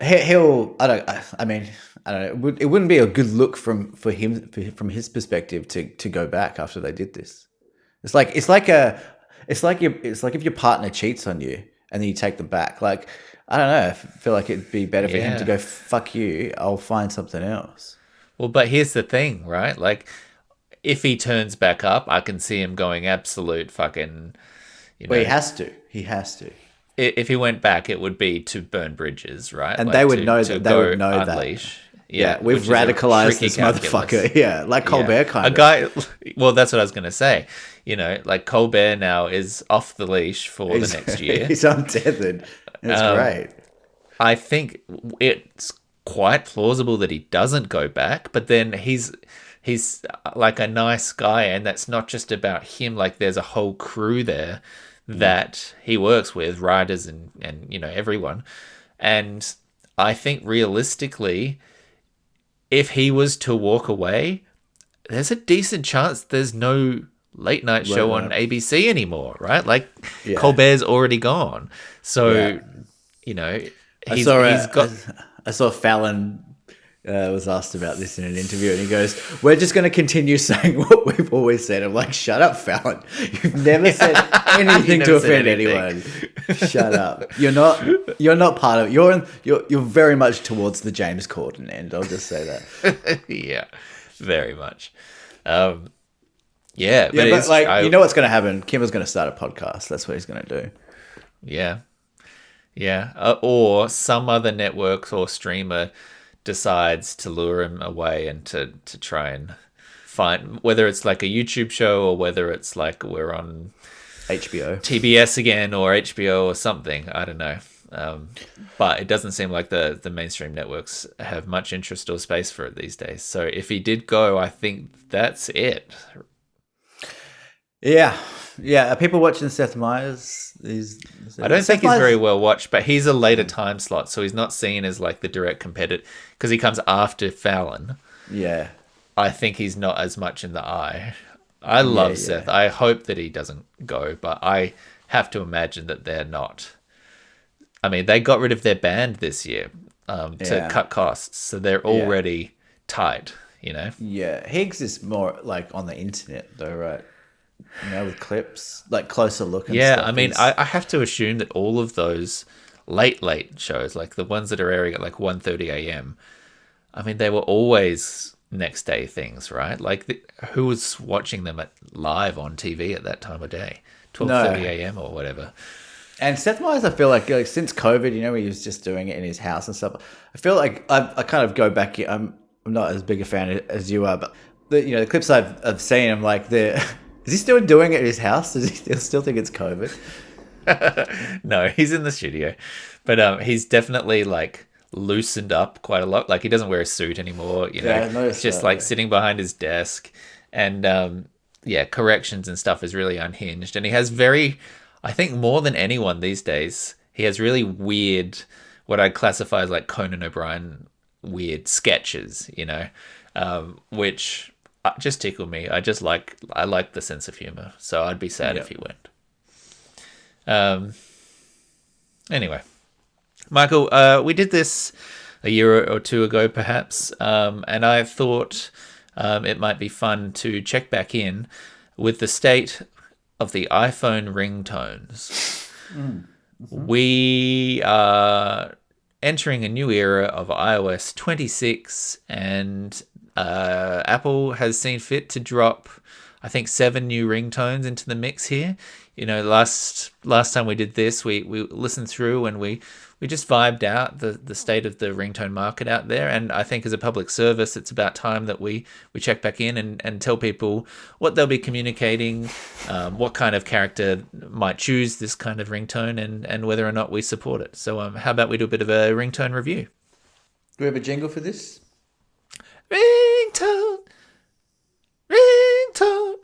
he'll. I don't know. It wouldn't be a good look from his perspective to go back after they did this. It's like if your partner cheats on you and then you take them back. Like, I don't know. I feel like it'd be better for him to go, fuck you, I'll find something else. Well, but here's the thing, right? Like, if he turns back up, I can see him going absolute fucking. Well, he has to. If he went back, it would be to burn bridges, right? And they would know that. They would know unleash. that. Yeah, we've radicalized this motherfucker. Yeah, like Colbert kind of. A guy, well, that's what I was going to say. Like Colbert now is off the leash for the next year. He's untethered. It's great. I think it's quite plausible that he doesn't go back, but then he's like a nice guy, and that's not just about him. Like there's a whole crew there that he works with, writers and everyone. And I think realistically, if he was to walk away, there's a decent chance there's no late night show on ABC anymore, right? Like Colbert's already gone. So, I saw Fallon was asked about this in an interview, and he goes, "We're just going to continue saying what we've always said." I'm like, "Shut up, Fallon! You've never said anything to offend anyone. Shut up. You're not part of. You're very much towards the James Corden end. I'll just say that. Yeah, very much. But like, you know what's going to happen? Kimmel's going to start a podcast. That's what he's going to do. Yeah. Or some other network or streamer decides to lure him away and to try and find, whether it's like a YouTube show or whether it's like we're on HBO, TBS again, or HBO or something. I don't know. But it doesn't seem like the mainstream networks have much interest or space for it these days. So if he did go, I think that's it. Yeah. Are people watching Seth Meyers? I don't think he's very well watched, but he's a later time slot, so he's not seen as like the direct competitor because he comes after Fallon. Yeah. I think he's not as much in the eye. I love Seth. I hope that he doesn't go, but I have to imagine that they're not. I mean, they got rid of their band this year to cut costs, so they're already tight, you know? Yeah. Higgs is more like on the internet though, right? You know, with clips, like closer look and stuff. I mean, I have to assume that all of those late shows, like the ones that are airing at like 1:30 a.m., I mean, they were always next day things, right? Like, who was watching them live on TV at that time of day? 12:30 a.m. or whatever. And Seth Meyers, I feel like since COVID, you know, he was just doing it in his house and stuff. I feel like I kind of go back. I'm not as big a fan as you are, but the clips I've seen, I'm like, is he still doing it at his house? Does he still think it's COVID? No, he's in the studio. But he's definitely like loosened up quite a lot. Like, he doesn't wear a suit anymore, you know. Yeah, I noticed just that, like sitting behind his desk. And corrections and stuff is really unhinged. And he has I think more than anyone these days, he has really weird, what I'd classify as like Conan O'Brien weird sketches, you know, which just tickle me. I like the sense of humor, so I'd be sad if he went. Anyway, Michael, we did this a year or two ago, perhaps, and I thought it might be fun to check back in with the state of the iPhone ringtones. We are entering a new era of iOS 26, and Apple has seen fit to drop, I think, 7 new ringtones into the mix here. You know, last time we did this, we listened through and we just vibed out the state of the ringtone market out there. And I think as a public service, it's about time that we check back in and tell people what they'll be communicating, what kind of character might choose this kind of ringtone, and whether or not we support it. So how about we do a bit of a ringtone review? Do we have a jingle for this? Ringtone, ringtone,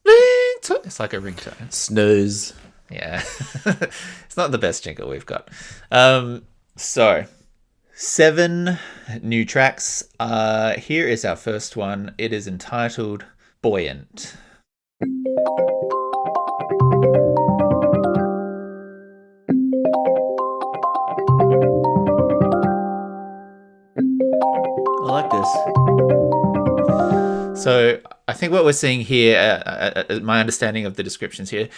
ringtone. It's like a ringtone. Snooze. Yeah. It's not the best jingle we've got. So 7 new tracks. Here is our first one. It is entitled Buoyant. I like this. So I think what we're seeing here, my understanding of the descriptions here,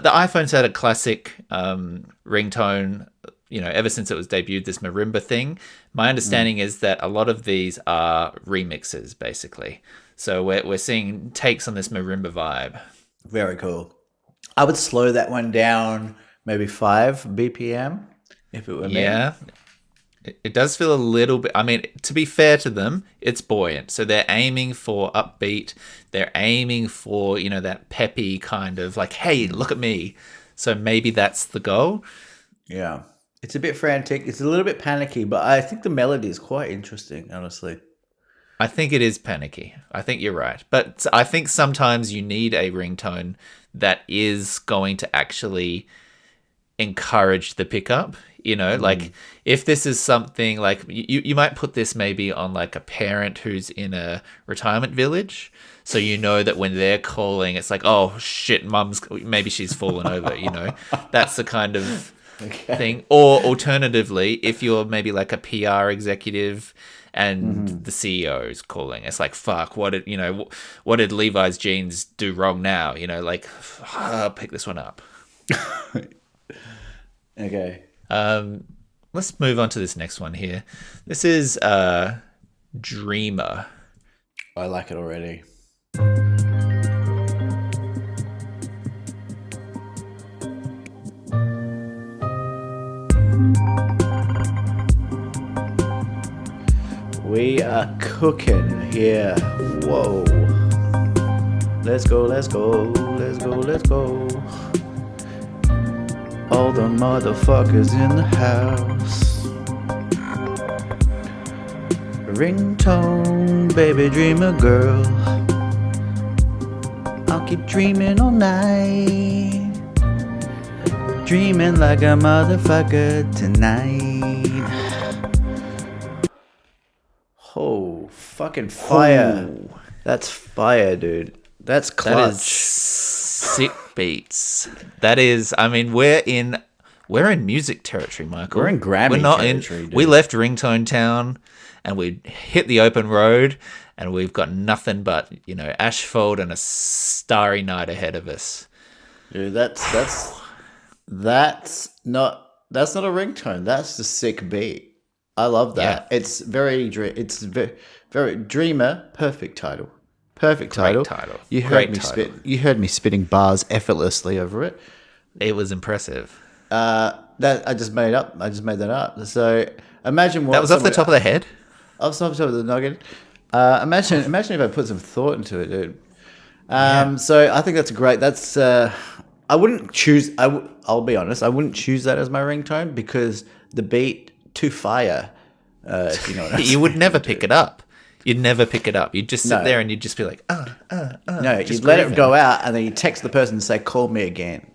the iPhone's had a classic ringtone, you know, ever since it was debuted, this marimba thing. My understanding is that a lot of these are remixes, basically. So we're seeing takes on this marimba vibe. Very cool. I would slow that one down maybe 5 BPM if it were me. Yeah. It does feel a little bit, I mean, to be fair to them, it's buoyant. So they're aiming for upbeat. They're aiming for, you know, that peppy kind of like, hey, look at me. So maybe that's the goal. Yeah. It's a bit frantic. It's a little bit panicky, but I think the melody is quite interesting, honestly. I think it is panicky. I think you're right. But I think sometimes you need a ringtone that is going to actually encourage the pickup. You know, like if this is something like you might put this maybe on like a parent who's in a retirement village. So you know that when they're calling, it's like, oh shit, maybe she's fallen over, you know. That's the kind of thing. Or alternatively, if you're maybe like a PR executive and the CEO is calling, it's like, fuck, what did Levi's jeans do wrong now? Like, I'll pick this one up. Okay. Let's move on to this next one here. This is Dreamer. I like it already. We are cooking here. Whoa. Let's go, let's go, let's go, let's go. All the motherfuckers in the house. Ringtone, baby, dreamer girl. I'll keep dreaming all night. Dreaming like a motherfucker tonight. Oh, fucking fire. Ooh. That's fire, dude. That's clutch. That is sick beats. That is, I mean, we're in music territory, Michael. We're in Grammy territory, dude. We left Ringtone Town and we hit the open road and we've got nothing but, asphalt and a starry night ahead of us. Dude, that's not a ringtone. That's the sick beat. I love that. Yeah. It's very Dreamer. Perfect title. Perfect title. Great title. You heard me spitting bars effortlessly over it. It was impressive. That I just made up. I just made that up. So imagine what That was off the top of the head. Off the top of the noggin. Imagine if I put some thought into it, dude. So I think that's great. That's I wouldn't choose. I'll be honest. I wouldn't choose that as my ringtone because the beat too fire. If you know what I'm saying. You would never pick it up. You'd never pick it up. You'd just sit there and you'd just be like, No, you'd let it go out and then you text the person and say, "Call me again."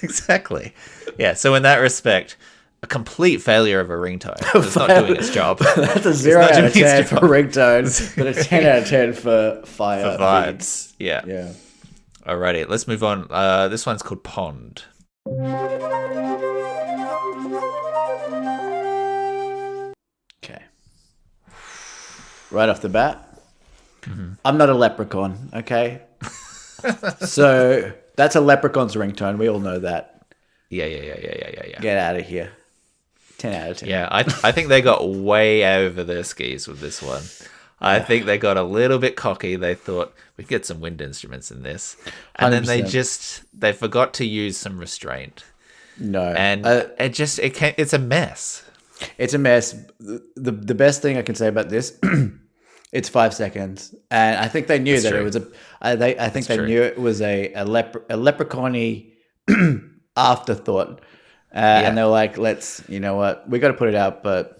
Exactly. Yeah. So in that respect, a complete failure of a ringtone. It's not doing its job. That's a 0 out of 10 for ringtone, but a 10 out of 10 for fire. For vibes. Yeah. Yeah. Alrighty, let's move on. This one's called Pond. Okay. Right off the bat, I'm not a leprechaun, okay? So that's a leprechaun's ringtone. We all know that. Yeah. Get out of here. 10 out of 10. Yeah, I think they got way over their skis with this one. I think they got a little bit cocky. They thought we'd get some wind instruments in this, and 100%. then they forgot to use some restraint. No, and it's a mess. It's a mess. The best thing I can say about this, it's 5 seconds, and I think they knew that it was I think they knew it was a leprechaun-y afterthought, and they're like, you know what, we got to put it out, but.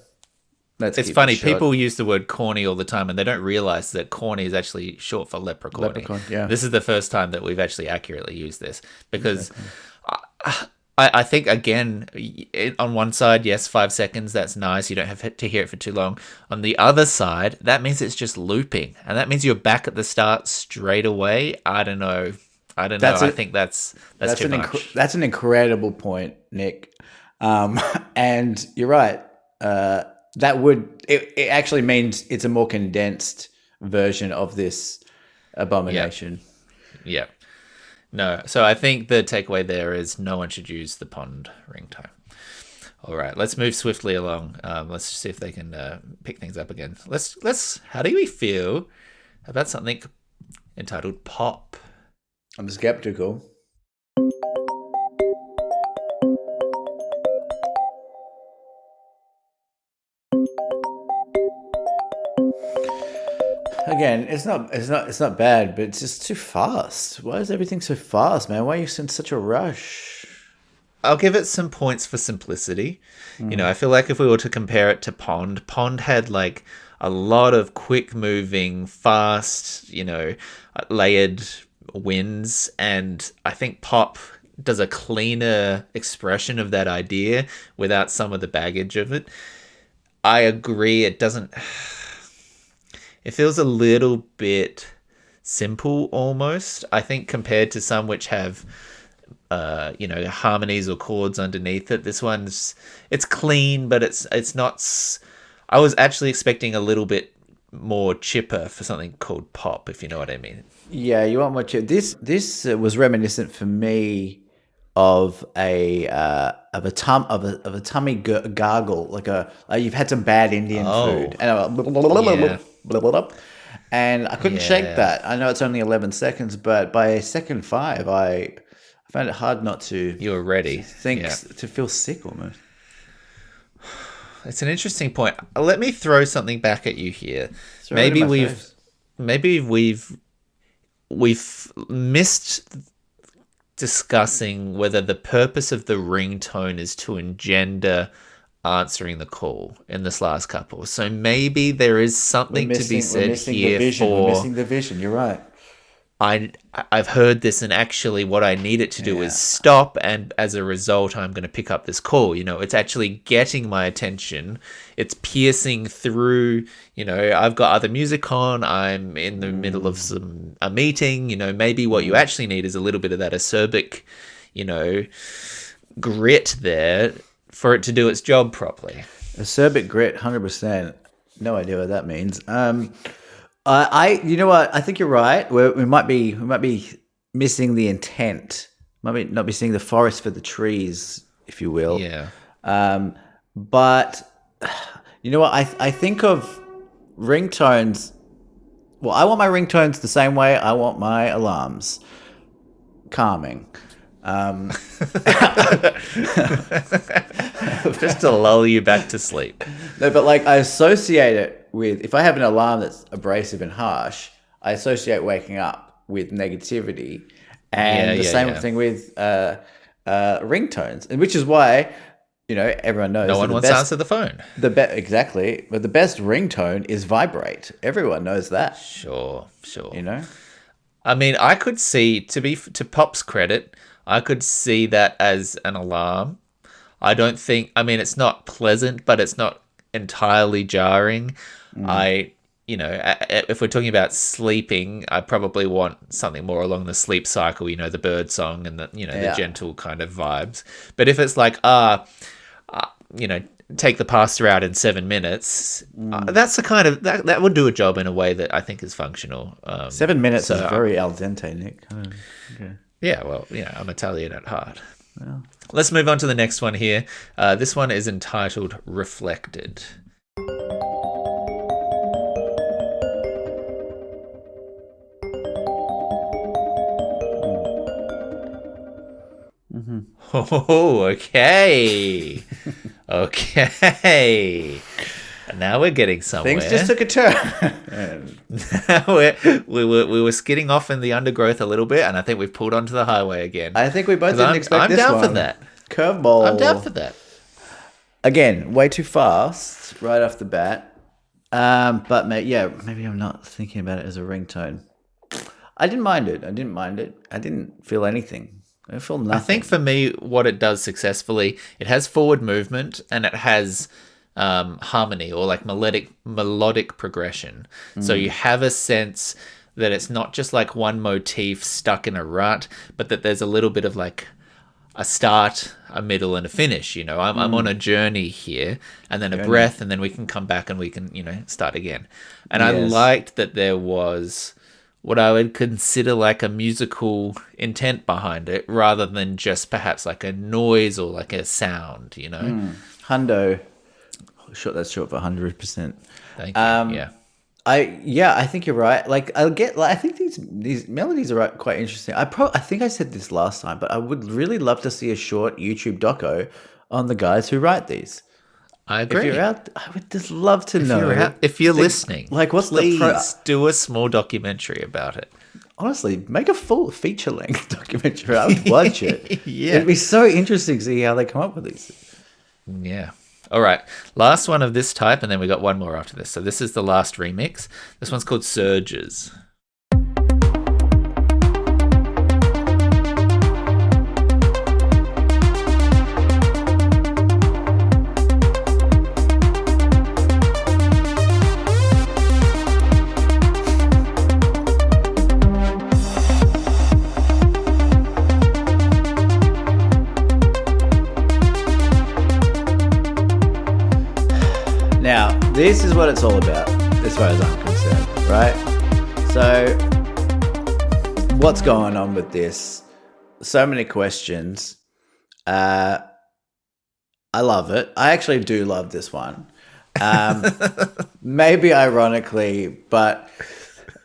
It's funny. People use the word corny all the time, and they don't realize that corny is actually short for leprechaun. Leprechaun, yeah. This is the first time that we've actually accurately used this because I think, again, on one side, yes, 5 seconds, that's nice. You don't have to hear it for too long. On the other side, that means it's just looping, and that means you're back at the start straight away. I don't know. I think that's too much. That's an incredible point, Nick. And you're right. That it actually means it's a more condensed version of this abomination. Yeah. No. So I think the takeaway there is no one should use the Pond ringtone. All right, let's move swiftly along. Let's see if they can pick things up again. Let's. How do we feel about something entitled Pop? I'm skeptical. Again, it's not bad, but it's just too fast. Why is everything so fast, man? Why are you in such a rush? I'll give it some points for simplicity. I feel like if we were to compare it to Pond had like a lot of quick moving, fast, layered wins, and I think Pop does a cleaner expression of that idea without some of the baggage of it. I agree, it doesn't. It feels a little bit simple almost. I think compared to some which have harmonies or chords underneath it, this one's it's clean, but it's not. I was actually expecting a little bit more chipper for something called pop, if you know what I mean. Yeah, you want more chip. This was reminiscent for me of a tummy gargle, like you've had some bad Indian food, and I couldn't shake that. I know it's only 11 seconds, but by second 5, I found it hard not to. You were ready. To feel sick almost. It's an interesting point. Let me throw something back at you here. Maybe we've missed discussing whether the purpose of the ringtone is to engender answering the call in this last couple. So maybe there is something to be said here We're missing the vision. You're right. I've heard this, and actually what I need it to do is stop, and as a result I'm going to pick up this call. It's actually getting my attention. It's piercing through. I've got other music on, I'm in the middle of a meeting. Maybe what you actually need is a little bit of that acerbic grit there for it to do its job properly. Acerbic grit, 100%. No idea what that means. You know what? I think you're right. We might be missing the intent. Might not be seeing the forest for the trees, if you will. Yeah. But you know what? I think of ringtones. Well, I want my ringtones the same way I want my alarms. Calming. Just to lull you back to sleep. No, but I associate it with, if I have an alarm that's abrasive and harsh, I associate waking up with negativity, and the same thing with ringtones, and which is why everyone knows no one wants to answer the phone. Exactly, but the best ringtone is vibrate. Everyone knows that. Sure. I mean, I could see, to Pop's credit, I could see that as an alarm. It's not pleasant, but it's not entirely jarring. If we're talking about sleeping, I probably want something more along the sleep cycle, the bird song and the gentle kind of vibes. But if it's take the pasta out in 7 minutes, that's the kind of, that would do a job in a way that I think is functional. 7 minutes is very al dente, Nick. Okay. Yeah, well, I'm Italian at heart. Well. Let's move on to the next one here. This one is entitled Reflected. Mm-hmm. Oh, okay. Okay. Now we're getting somewhere. Things just took a turn. we were skidding off in the undergrowth a little bit, and I think we've pulled onto the highway again. I think we both didn't expect this one. I'm down for that. Curveball. I'm down for that. Again, way too fast right off the bat. But maybe I'm not thinking about it as a ringtone. I didn't mind it. I didn't feel anything. I didn't feel nothing. I think for me, what it does successfully, it has forward movement, and it has harmony, or melodic progression. So you have a sense that it's not just one motif stuck in a rut, but that there's a little bit of a start, a middle, and a finish. I'm on a journey here, and then a breath, and then we can come back and we can start again. And I liked that there was what I would consider a musical intent behind it, rather than just perhaps a noise or a sound. Hundo. That's short for 100%. Thank you. I think you're right. I think these melodies are quite interesting. I think I said this last time, but I would really love to see a short YouTube doco on the guys who write these. I agree. If you're out, I would just love to know. If you're listening, what's please do a small documentary about it. Honestly, make a full feature-length documentary. I would watch it. Yeah, it'd be so interesting to see how they come up with these. Yeah. All right, last one of this type, and then we got one more after this. So this is the last remix. This one's called Surges. this is what it's all about, as far as I'm concerned, right? So, what's going on with this? So many questions. I love it. I actually do love this one. Maybe ironically, but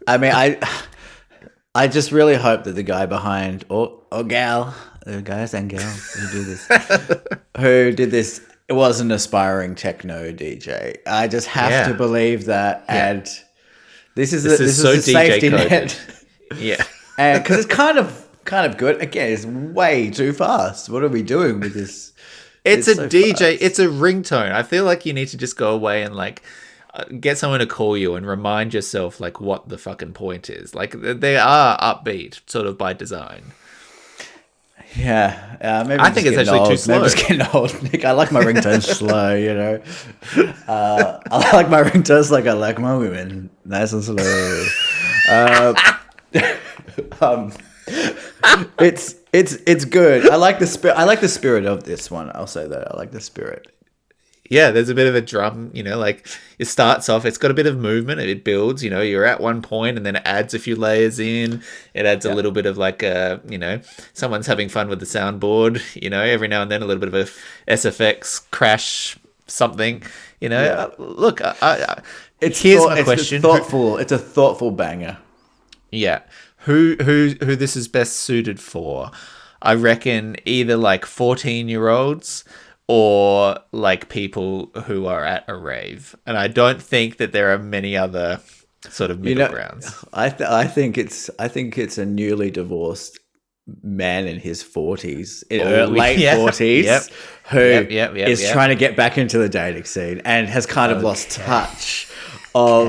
I mean, I just really hope that the guy behind, or gal, guys and gals who did this, it was an aspiring techno DJ. I just have to believe that, and this is so a safety DJ coded. net. Yeah, And because it's kind of good. Again, it's way too fast. What are we doing with this? it's a so DJ. fast. It's a ringtone. I feel like you need to just go away and like get someone to call you and remind yourself like what the fucking point is. Like they are upbeat, sort of by design. Yeah, maybe I think it's actually too slow. Maybe it's getting old, Nick. I like my ringtones slow, you know. I like my ringtones like I like my women, nice and slow. It's good. I like the spirit. I like the spirit of this one. I'll say that. I like the spirit. Yeah, there's a bit of a drum, you know, like it starts off, it's got a bit of movement, it builds, you know, you're at one point and then it adds a few layers in. It adds a little bit of like you know, someone's having fun with the soundboard, you know, every now and then a little bit of a SFX crash something, you know. Look, here's my question. It's a thoughtful banger. Yeah. Who this is best suited for? I reckon either like 14-year-olds or like people who are at a rave. And I don't think that there are many other sort of middle grounds. I think it's a newly divorced man in his 40s, late 40s, who is trying to get back into the dating scene and has kind of lost touch of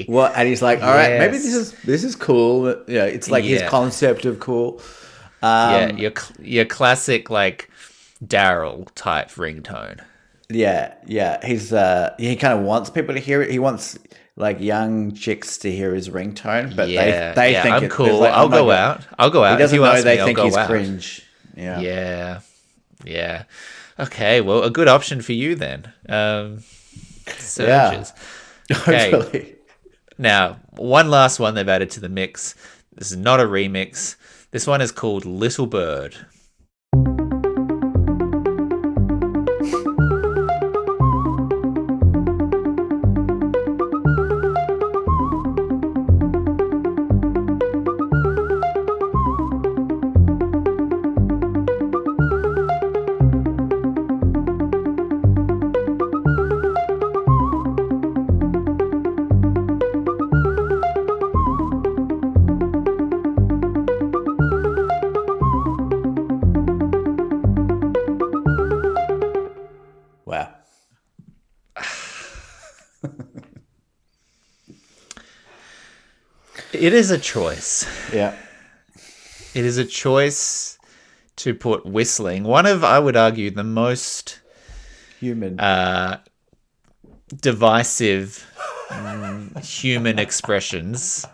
what, and he's like, all right, maybe this is cool. Yeah, it's like his concept of cool. Your classic like Daryl type ringtone. Yeah. He's he kind of wants people to hear it. He wants like young chicks to hear his ringtone, but they think I'm cool. Like, I'll go out. He doesn't know they think he's out. cringe. Yeah. Okay, well, a good option for you then. Surges. Okay. Hopefully. Now, one last one they've added to the mix. This is not a remix. This one is called Little Bird. Wow. It is a choice. Yeah. It is a choice to put whistling, one of, I would argue, the most Human. divisive human expressions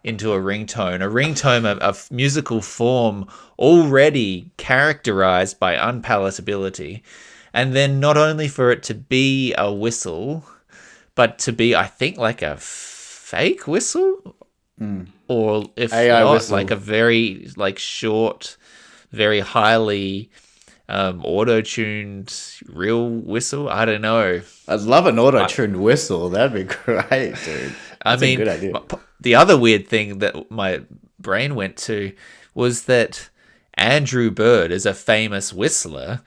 into a ringtone. A ringtone, a musical form already characterized by unpalatability. And then not only for it to be a whistle, but to be, I think, like a fake whistle, or if AI not, whistle. like a very like short, very highly auto-tuned real whistle. I don't know. I'd love an auto-tuned whistle. That'd be great, dude. That's a good idea. The other weird thing that my brain went to was that Andrew Bird is a famous whistler.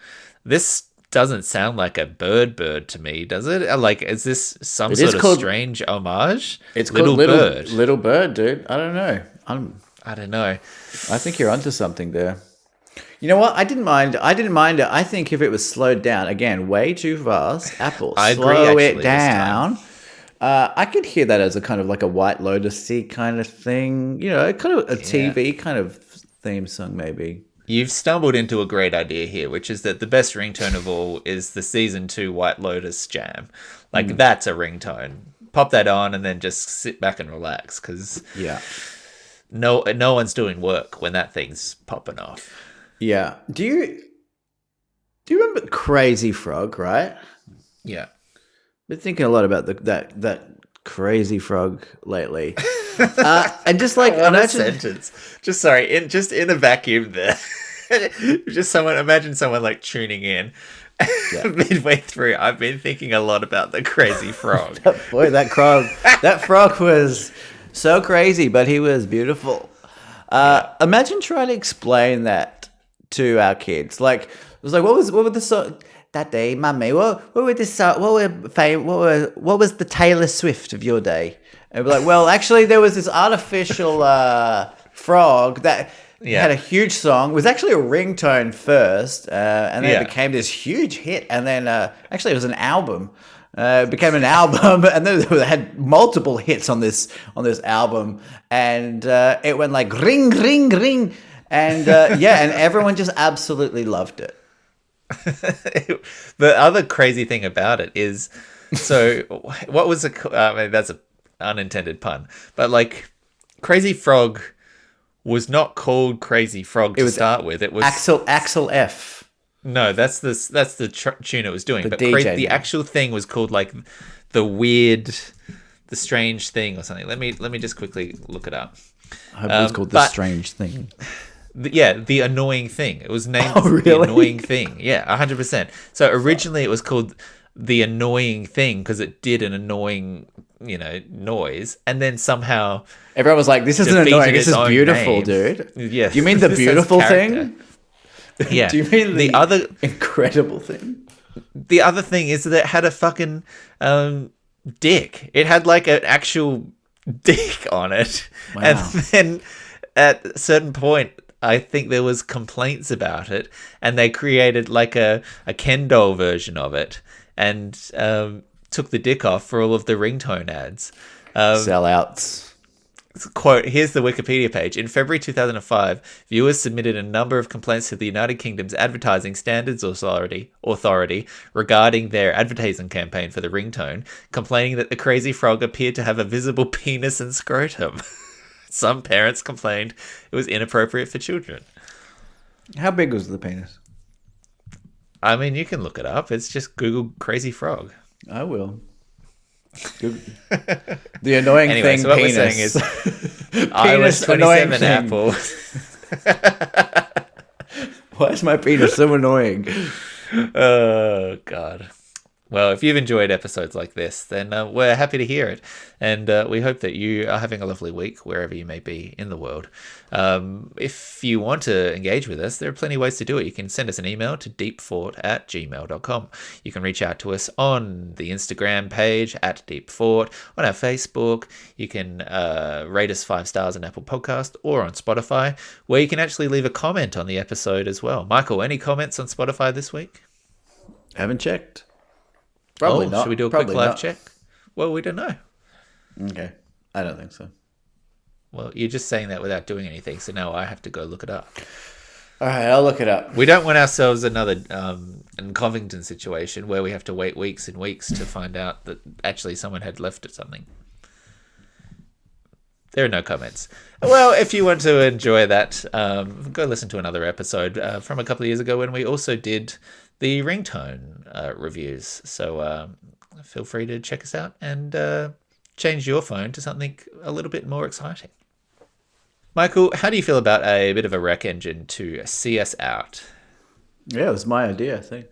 This doesn't sound like a bird to me, does it? Like, is this some sort of strange homage? It's called Little Bird, dude. I don't know. I don't know. I think you're onto something there. You know what? I didn't mind it. I think if it was slowed down, again, way too fast, Apple, slow it down. I could hear that as a kind of like a White Lotus-y kind of thing. You know, kind of a TV kind of theme song, maybe. You've stumbled into a great idea here, which is that the best ringtone of all is the season 2 White Lotus jam. Like, that's a ringtone. Pop that on and then just sit back and relax, because no one's doing work when that thing's popping off. Yeah. Do you remember Crazy Frog, right? Yeah. Been thinking a lot about that crazy frog lately, and just like What a imagine. sentence. Just sorry, in a vacuum there. Just imagine someone like tuning in Yeah. midway through. I've been thinking a lot about the crazy frog. Boy, that frog was so crazy, but he was beautiful. Imagine trying to explain that to our kids. Like, it was like, what were the song? Daddy, mummy, what were the what was the Taylor Swift of your day? And we're like, well, actually, there was this artificial frog that had a huge song. It was actually a ringtone first, and then it became this huge hit. And then actually, it was an album. It became an album, and then they had multiple hits on this album, and it went like ring, ring, ring, and and everyone just absolutely loved it. The other crazy thing about it is, so what was that's an unintended pun, but like Crazy Frog was not called Crazy Frog to start with. It was Axel F. No, that's the tune it was doing. But DJ the actual thing was called like the strange thing or something. Let me just quickly look it up. I hope it was called the strange thing. The annoying thing. It was named really? The annoying thing. Yeah, 100%. So originally it was called the annoying thing because it did an annoying, noise, and then somehow everyone was like, "This isn't annoying. This is beautiful, name. dude." Yeah. Do you mean the beautiful thing? Yeah. Do you mean the other incredible thing? The other thing is that it had a fucking dick. It had like an actual dick on it, Wow. And then at a certain point, I think there was complaints about it, and they created like a Ken doll version of it, and took the dick off for all of the ringtone ads. Sellouts. Quote, here's the Wikipedia page. In February 2005, viewers submitted a number of complaints to the United Kingdom's Advertising Standards Authority regarding their advertising campaign for the ringtone, complaining that the crazy frog appeared to have a visible penis and scrotum. Some parents complained it was inappropriate for children. How big was the penis? I mean, you can look it up. It's just Google crazy frog. I will. The annoying thing. So what penis. we're saying is, iOS 27 Apple. Why is my penis so annoying? Oh God. Well, if you've enjoyed episodes like this, then we're happy to hear it. And we hope that you are having a lovely week wherever you may be in the world. If you want to engage with us, there are plenty of ways to do it. You can send us an email to deepfort@gmail.com. You can reach out to us on the Instagram page @deepfort, on our Facebook. You can rate us 5 stars on Apple Podcast or on Spotify, where you can actually leave a comment on the episode as well. Michael, any comments on Spotify this week? Haven't checked. Probably not. Should we do a quick live check? Well, we don't know. Okay. I don't think so. Well, you're just saying that without doing anything, so now I have to go look it up. All right, I'll look it up. We don't want ourselves another in Covington situation where we have to wait weeks and weeks to find out that actually someone had left it something. There are no comments. Well, if you want to enjoy that, go listen to another episode from a couple of years ago when we also did the ringtone reviews. So feel free to check us out and change your phone to something a little bit more exciting. Michael, how do you feel about a bit of a rec engine to see us out? Yeah, it was my idea, I think.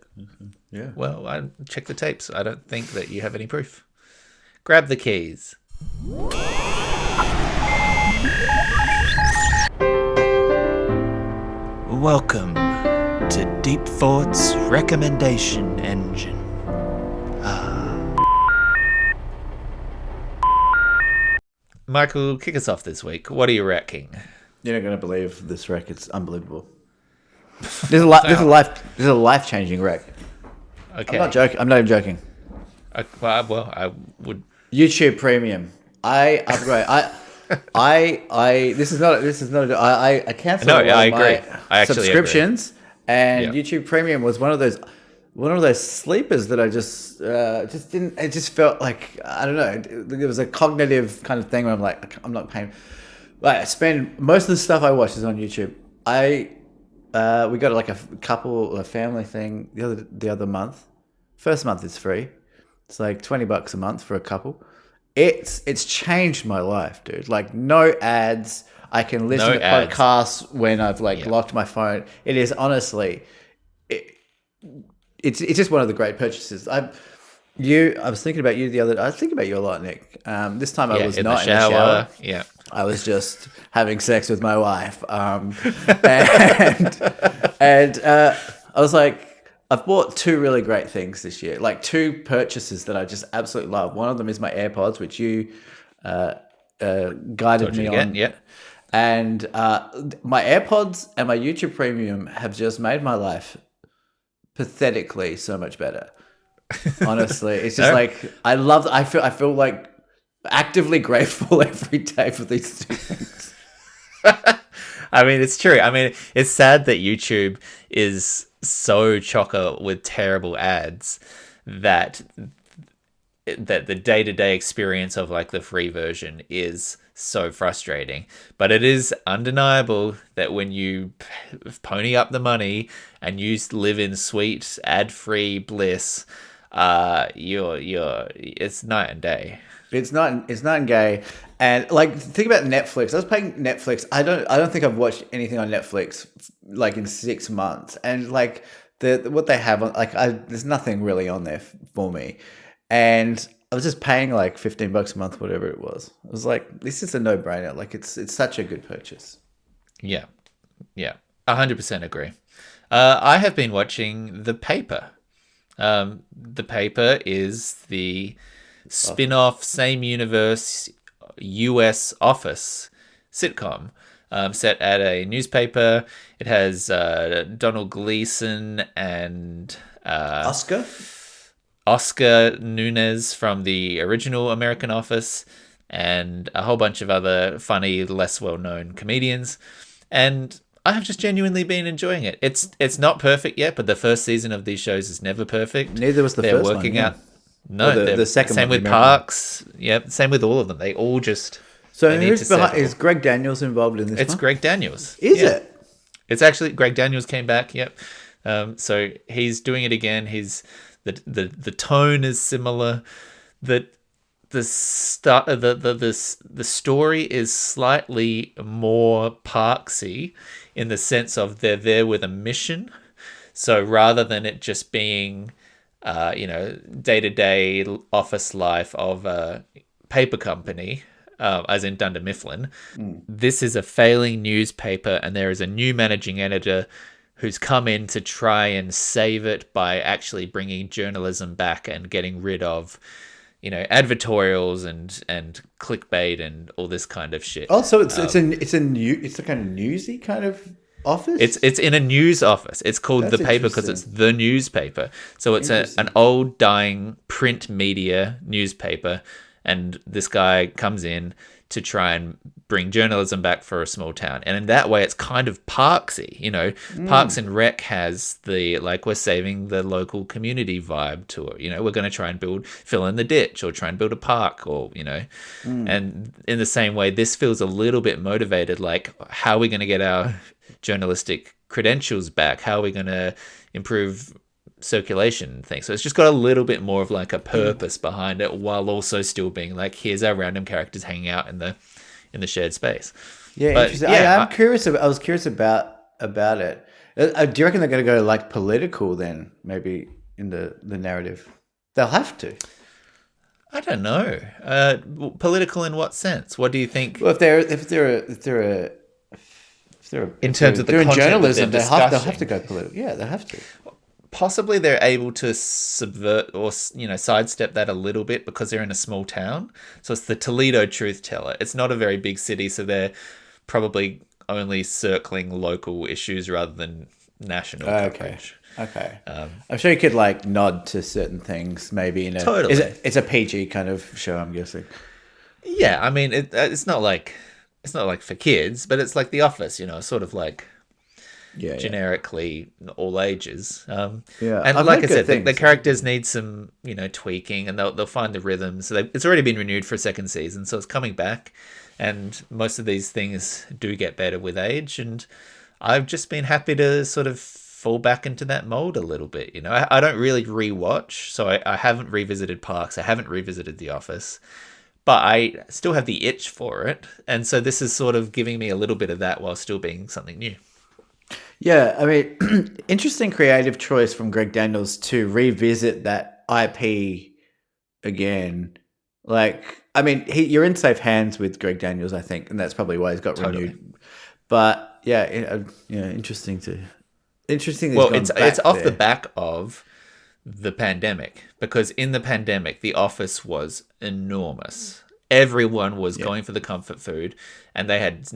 Yeah. Well, I checked the tapes. I don't think that you have any proof. Grab the keys. Welcome to Deep Fort's recommendation engine. Michael, kick us off this week. What are you wrecking? You're not going to believe this wreck. It's unbelievable. This is a life-changing wreck. Okay. I'm not joking. I'm not even joking. Well, I would. YouTube Premium. I upgrade. This is not. I canceled all I my agree. I actually subscriptions, and Yeah. YouTube Premium was one of those sleepers that I just didn't. It just felt like, I don't know. There was a cognitive kind of thing where I'm like, I'm not paying. Like, I spend most of the stuff I watch is on YouTube. We got like a family thing the other month. First month is free, It's like $20 a month for a couple. It's changed my life, dude. Like no ads. I can listen No to ads. podcasts when I've like Yeah. locked my phone. It is honestly, it's just one of the great purchases. I was thinking about you the other. I was thinking about you a lot, Nick. This time I Yeah, was in not the in the shower. Yeah. I was just having sex with my wife, and I was like, I've bought two really great things this year, like two purchases that I just absolutely love. One of them is my AirPods, which you guided Told you me to get. on, Yeah. and my AirPods and my YouTube Premium have just made my life pathetically so much better. Honestly, it's just No? like I feel like actively grateful every day for these two things. I mean, it's true. I mean, it's sad that YouTube is so chocker with terrible ads that the day-to-day experience of like the free version is so frustrating. But it is undeniable that when you pony up the money and you live in sweet ad-free bliss, it's night and day. It's not and gay. And like think about Netflix. I was paying Netflix. I don't think I've watched anything on Netflix like in 6 months. And like what they have on there's nothing really on there for me. And I was just paying like $15 a month, whatever it was. I was like, this is a no-brainer. Like it's such a good purchase. Yeah. 100% agree. I have been watching The Paper. The Paper is the spin-off, same universe, US Office sitcom set at a newspaper. It has Donald Gleason and Oscar Nunez from the original American Office, and a whole bunch of other funny, less well-known comedians. And I have just genuinely been enjoying it. It's not perfect yet, but the first season of these shows is never perfect. Neither was the They're first working one. Yeah. out. No, the second same one, with the American one. Parks. Yep, same with all of them. They all just So they need who's to behind? settle. Is Greg Daniels involved in this It's one? Greg Daniels. Is Yeah. it? It's actually Greg Daniels came back. Yep. So he's doing it again. The tone is similar. The story is slightly more Parksy in the sense of they're there with a mission. So rather than it just being day-to-day office life of a paper company, as in Dunder Mifflin, this is a failing newspaper, and there is a new managing editor who's come in to try and save it by actually bringing journalism back and getting rid of, advertorials and clickbait and all this kind of shit. Oh, so it's a kind of newsy kind of office. It's in a news office. It's called That's The Paper because it's interesting. the newspaper. So it's an old dying print media newspaper, and this guy comes in to try and bring journalism back for a small town. And in that way, it's kind of Parksy. Parks and Rec has the, like, we're saving the local community vibe to it. We're going to try and fill in the ditch or try and build a park or, and in the same way, this feels a little bit motivated, like, how are we going to get our journalistic credentials back? How are we going to improve circulation thing? So it's just got a little bit more of like a purpose behind it, while also still being like, here's our random characters hanging out in the shared space. Yeah, But, interesting. yeah, I'm curious. I was curious about it. Do you reckon they're going to go like political then? Maybe in the narrative, they'll have to. I don't know. Political in what sense? What do you think? Well, if they're In terms of the they're in content that journalism, they're they'll have discussing. to go political. Yeah, they have to. Possibly they're able to subvert or sidestep that a little bit because they're in a small town. So it's the Toledo Truth Teller. It's not a very big city, so they're probably only circling local issues rather than national coverage. Okay. I'm sure you could like nod to certain things, maybe in a Totally. It's a PG kind of show, I'm guessing. Yeah, I mean it's not like for kids, but it's like The Office, sort of like generically all ages. And I've like heard I said, good the things. characters need some tweaking, and they'll find the rhythm. So it's already been renewed for a second season, so it's coming back. And most of these things do get better with age, and I've just been happy to sort of fall back into that mold a little bit. You know, I don't really rewatch, so I haven't revisited Parks. I haven't revisited The Office, but I still have the itch for it. And so this is sort of giving me a little bit of that while still being something new. Yeah, I mean, interesting creative choice from Greg Daniels to revisit that IP again. Like, I mean, you're in safe hands with Greg Daniels, I think, and that's probably why he's got renewed. But yeah, interesting. Well, it's off the back of the pandemic, because in the pandemic, The Office was enormous. Everyone was going for the comfort food, and they had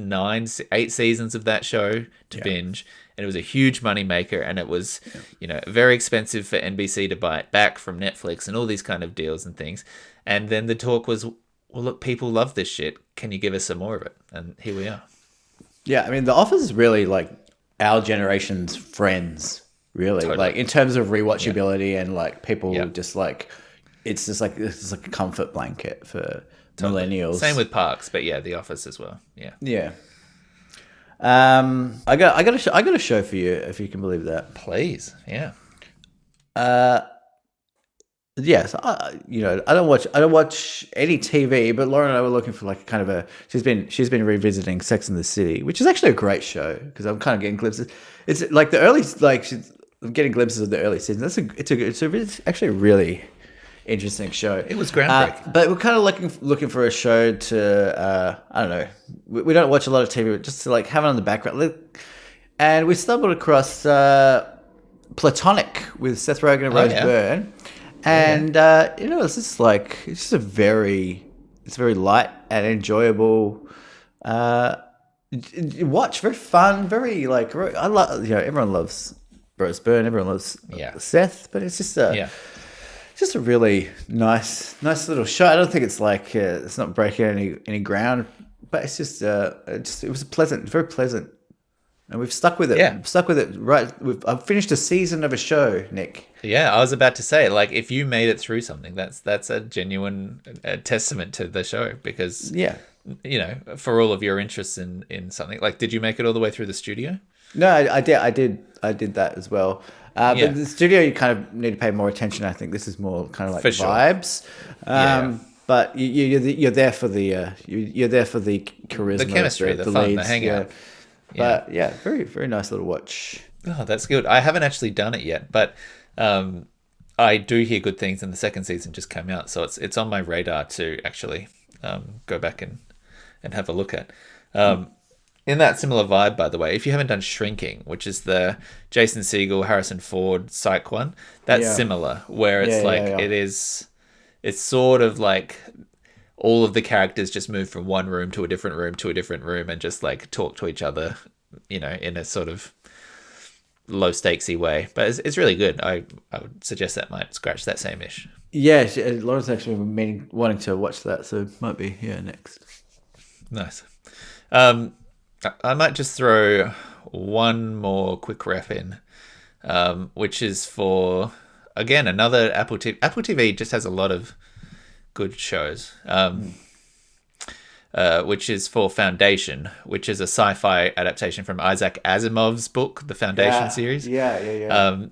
8 seasons of that show to binge, and it was a huge money maker, and it was, very expensive for NBC to buy it back from Netflix and all these kind of deals and things. And then the talk was, well, look, people love this shit. Can you give us some more of it? And here we are. Yeah, I mean, The Office is really like our generation's Friends, really. Totally. Like in terms of rewatchability and like people just like, it's just like a comfort blanket for millennials. Same with Parks, but yeah, The Office as well. Yeah. Yeah. I got a show for you, if you can believe that. Please. Yeah. Yes, I don't watch any TV, but Laura and I were looking for like kind of she's been revisiting Sex and the City, which is actually a great show because I'm kind of getting glimpses. It's like I'm getting glimpses of the early seasons. It's actually a really interesting show. It was groundbreaking. But we're kind of looking for a show to I don't know. We don't watch a lot of TV, but just to like have it on the background. And we stumbled across Platonic with Seth Rogen and Rose Byrne. And it's just very light and enjoyable watch, very fun, very like I love everyone loves Rose Byrne, everyone loves Seth, but it's just a really nice little show. I don't think it's like it's not breaking any ground, but it's just it was very pleasant. And we've stuck with it. Yeah. Stuck with it. Right. I've finished a season of a show, Nick. Yeah, I was about to say, like, if you made it through something, that's a genuine testament to the show because, for all of your interests in something. Like, did you make it all the way through the studio? No, I did that as well. But the studio, you kind of need to pay more attention. I think this is more kind of like vibes. But you're there for the you're there for the charisma, the chemistry, the fun, leads, the hangout. But very, very nice little watch. Oh, that's good. I haven't actually done it yet, but I do hear good things, and the second season just came out, so it's on my radar to actually go back and have a look at. In that similar vibe, by the way, if you haven't done Shrinking, which is the Jason Segel, Harrison Ford psych one, that's similar, where it's it's sort of like all of the characters just move from one room to a different room to a different room and just like talk to each other, in a sort of low stakesy way. But it's really good. I would suggest that might scratch that same itch. Yeah, Laura's actually been wanting to watch that, so it might be next. Nice. I might just throw one more quick ref in, which is for, again, another Apple TV. Apple TV just has a lot of good shows, which is for Foundation, which is a sci-fi adaptation from Isaac Asimov's book, the Foundation series. Yeah.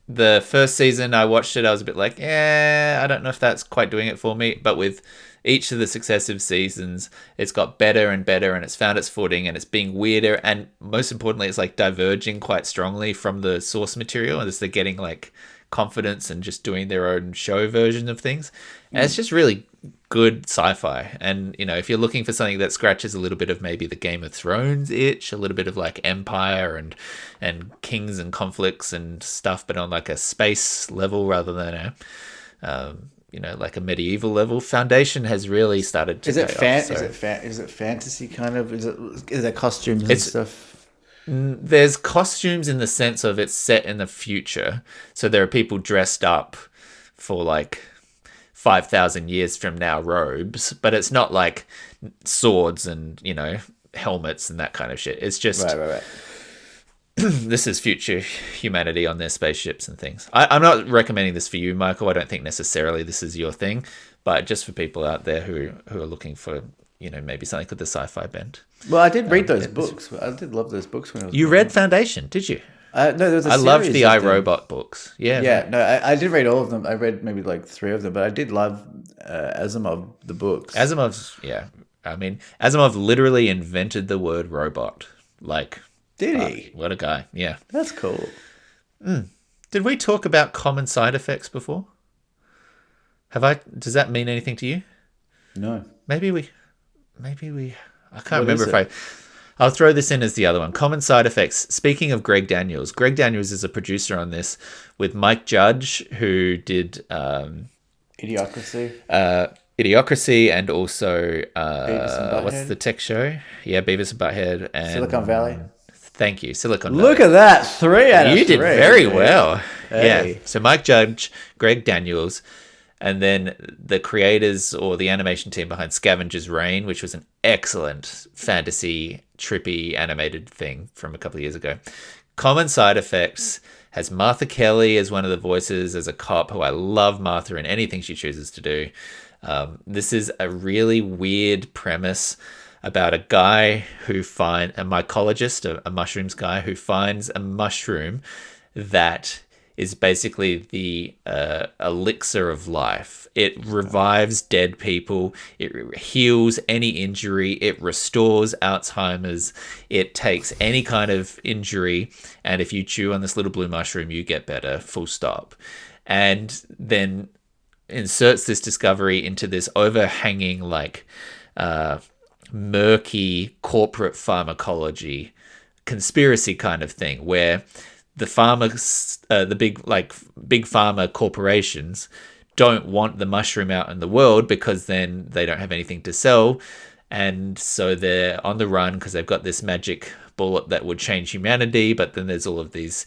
The first season I watched it, I was a bit like, I don't know if that's quite doing it for me. But with each of the successive seasons, it's got better and better, and it's found its footing, and it's being weirder, and most importantly, it's like diverging quite strongly from the source material, and they're getting like confidence and just doing their own show version of things. And it's just really good sci-fi. And if you're looking for something that scratches a little bit of maybe the Game of Thrones itch, a little bit of like empire and kings and conflicts and stuff, but on like a space level rather than like a medieval level, Foundation has really started to is it fantasy kind of? Is it costumes and stuff? There's costumes in the sense of it's set in the future, so there are people dressed up for like 5,000 years from now robes, but it's not like swords and helmets and that kind of shit. It's just right. This is future humanity on their spaceships and things. I'm not recommending this for you, Michael. I don't think necessarily this is your thing, but just for people out there who are looking for maybe something with the sci-fi bent. Well, I did read those books. I did love those books when I was. You read Foundation, did you? No, there was a I loved series the of them. iRobot books. Yeah, Yeah, no, I did read all of them. I read maybe like 3 of them, but I did love Asimov, the books. Asimov's, yeah. I mean, Asimov literally invented the word robot. Like, Did he? what a guy. Yeah. That's cool. Did we talk about common side effects before? Does that mean anything to you? No. Maybe we, I can't What is remember it? I'll throw this in as the other one. Common side effects. Speaking of Greg Daniels is a producer on this with Mike Judge, who did Idiocracy. Idiocracy and also Beavis and what's Butthead? the tech show? Yeah, Beavis and Butthead and Silicon Valley. Thank you, Silicon Valley. Look at that. 3 out of 3. You did very well. Hey. Yeah. So Mike Judge, Greg Daniels, and then the creators or the animation team behind Scavenger's Reign, which was an excellent fantasy, trippy animated thing from a couple of years ago. Common Side Effects has Martha Kelly as one of the voices as a cop, who I love Martha in anything she chooses to do. This is a really weird premise about a guy a mycologist, a mushrooms guy, who finds a mushroom that is basically the elixir of life. It revives dead people. It heals any injury. It restores Alzheimer's. It takes any kind of injury. And if you chew on this little blue mushroom, you get better, full stop. And then inserts this discovery into this overhanging, like, murky corporate pharmacology conspiracy kind of thing, where the big pharma corporations don't want the mushroom out in the world because then they don't have anything to sell, and so they're on the run because they've got this magic bullet that would change humanity. But then there's all of these,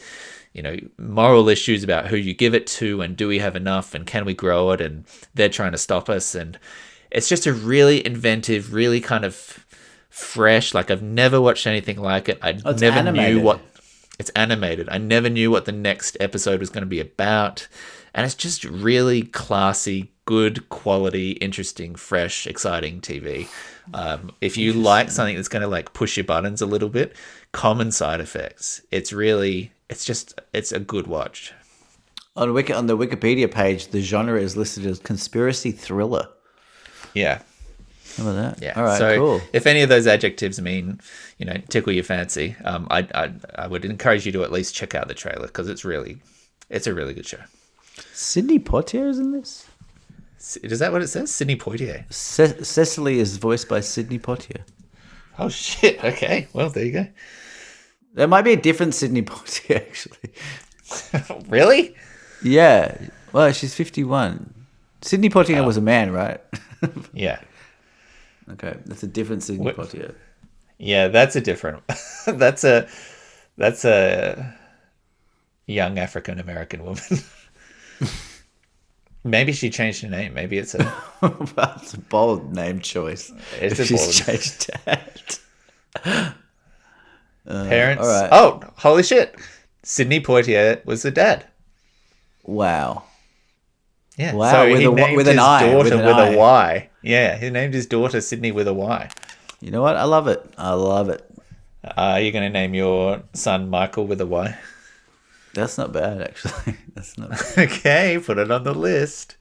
moral issues about who you give it to, and do we have enough, and can we grow it, and they're trying to stop us. And it's just a really inventive, really kind of fresh, like, I've never watched anything like it. It's never animated. knew what it's animated. I never knew what the next episode was going to be about. And it's just really classy, good quality, interesting, fresh, exciting TV. If you like something that's going to, like, push your buttons a little bit, Common Side Effects. It's a good watch. On the Wikipedia page, the genre is listed as conspiracy thriller. Yeah. Remember that? Yeah. All right, so cool. if any of those adjectives mean, tickle your fancy, I would encourage you to at least check out the trailer, because it's a really good show. Sidney Poitier is in this? Is that what it says? Sidney Poitier. Cecily is voiced by Sidney Poitier. Oh shit. Okay. Well, there you go. There might be a different Sidney Poitier, actually. Really? Yeah. Well, she's 51. Sidney Poitier was a man, right? Yeah. Okay, that's a different Sidney Poitier. Yeah, that's a different. that's a young African American woman. Maybe she changed her name. Maybe it's a. That's a bold name choice. It's if a bold. she's changed that. Parents. all right. Oh, holy shit! Sidney Poitier was the dad. Wow. Yeah. Wow, So with he a- named with an his I, daughter with an with I. a Y. Yeah, he named his daughter Sydney with a Y. You know what? I love it. I love it. Are you going to name your son Michael with a Y? That's not bad, actually. That's not bad. Okay, put it on the list.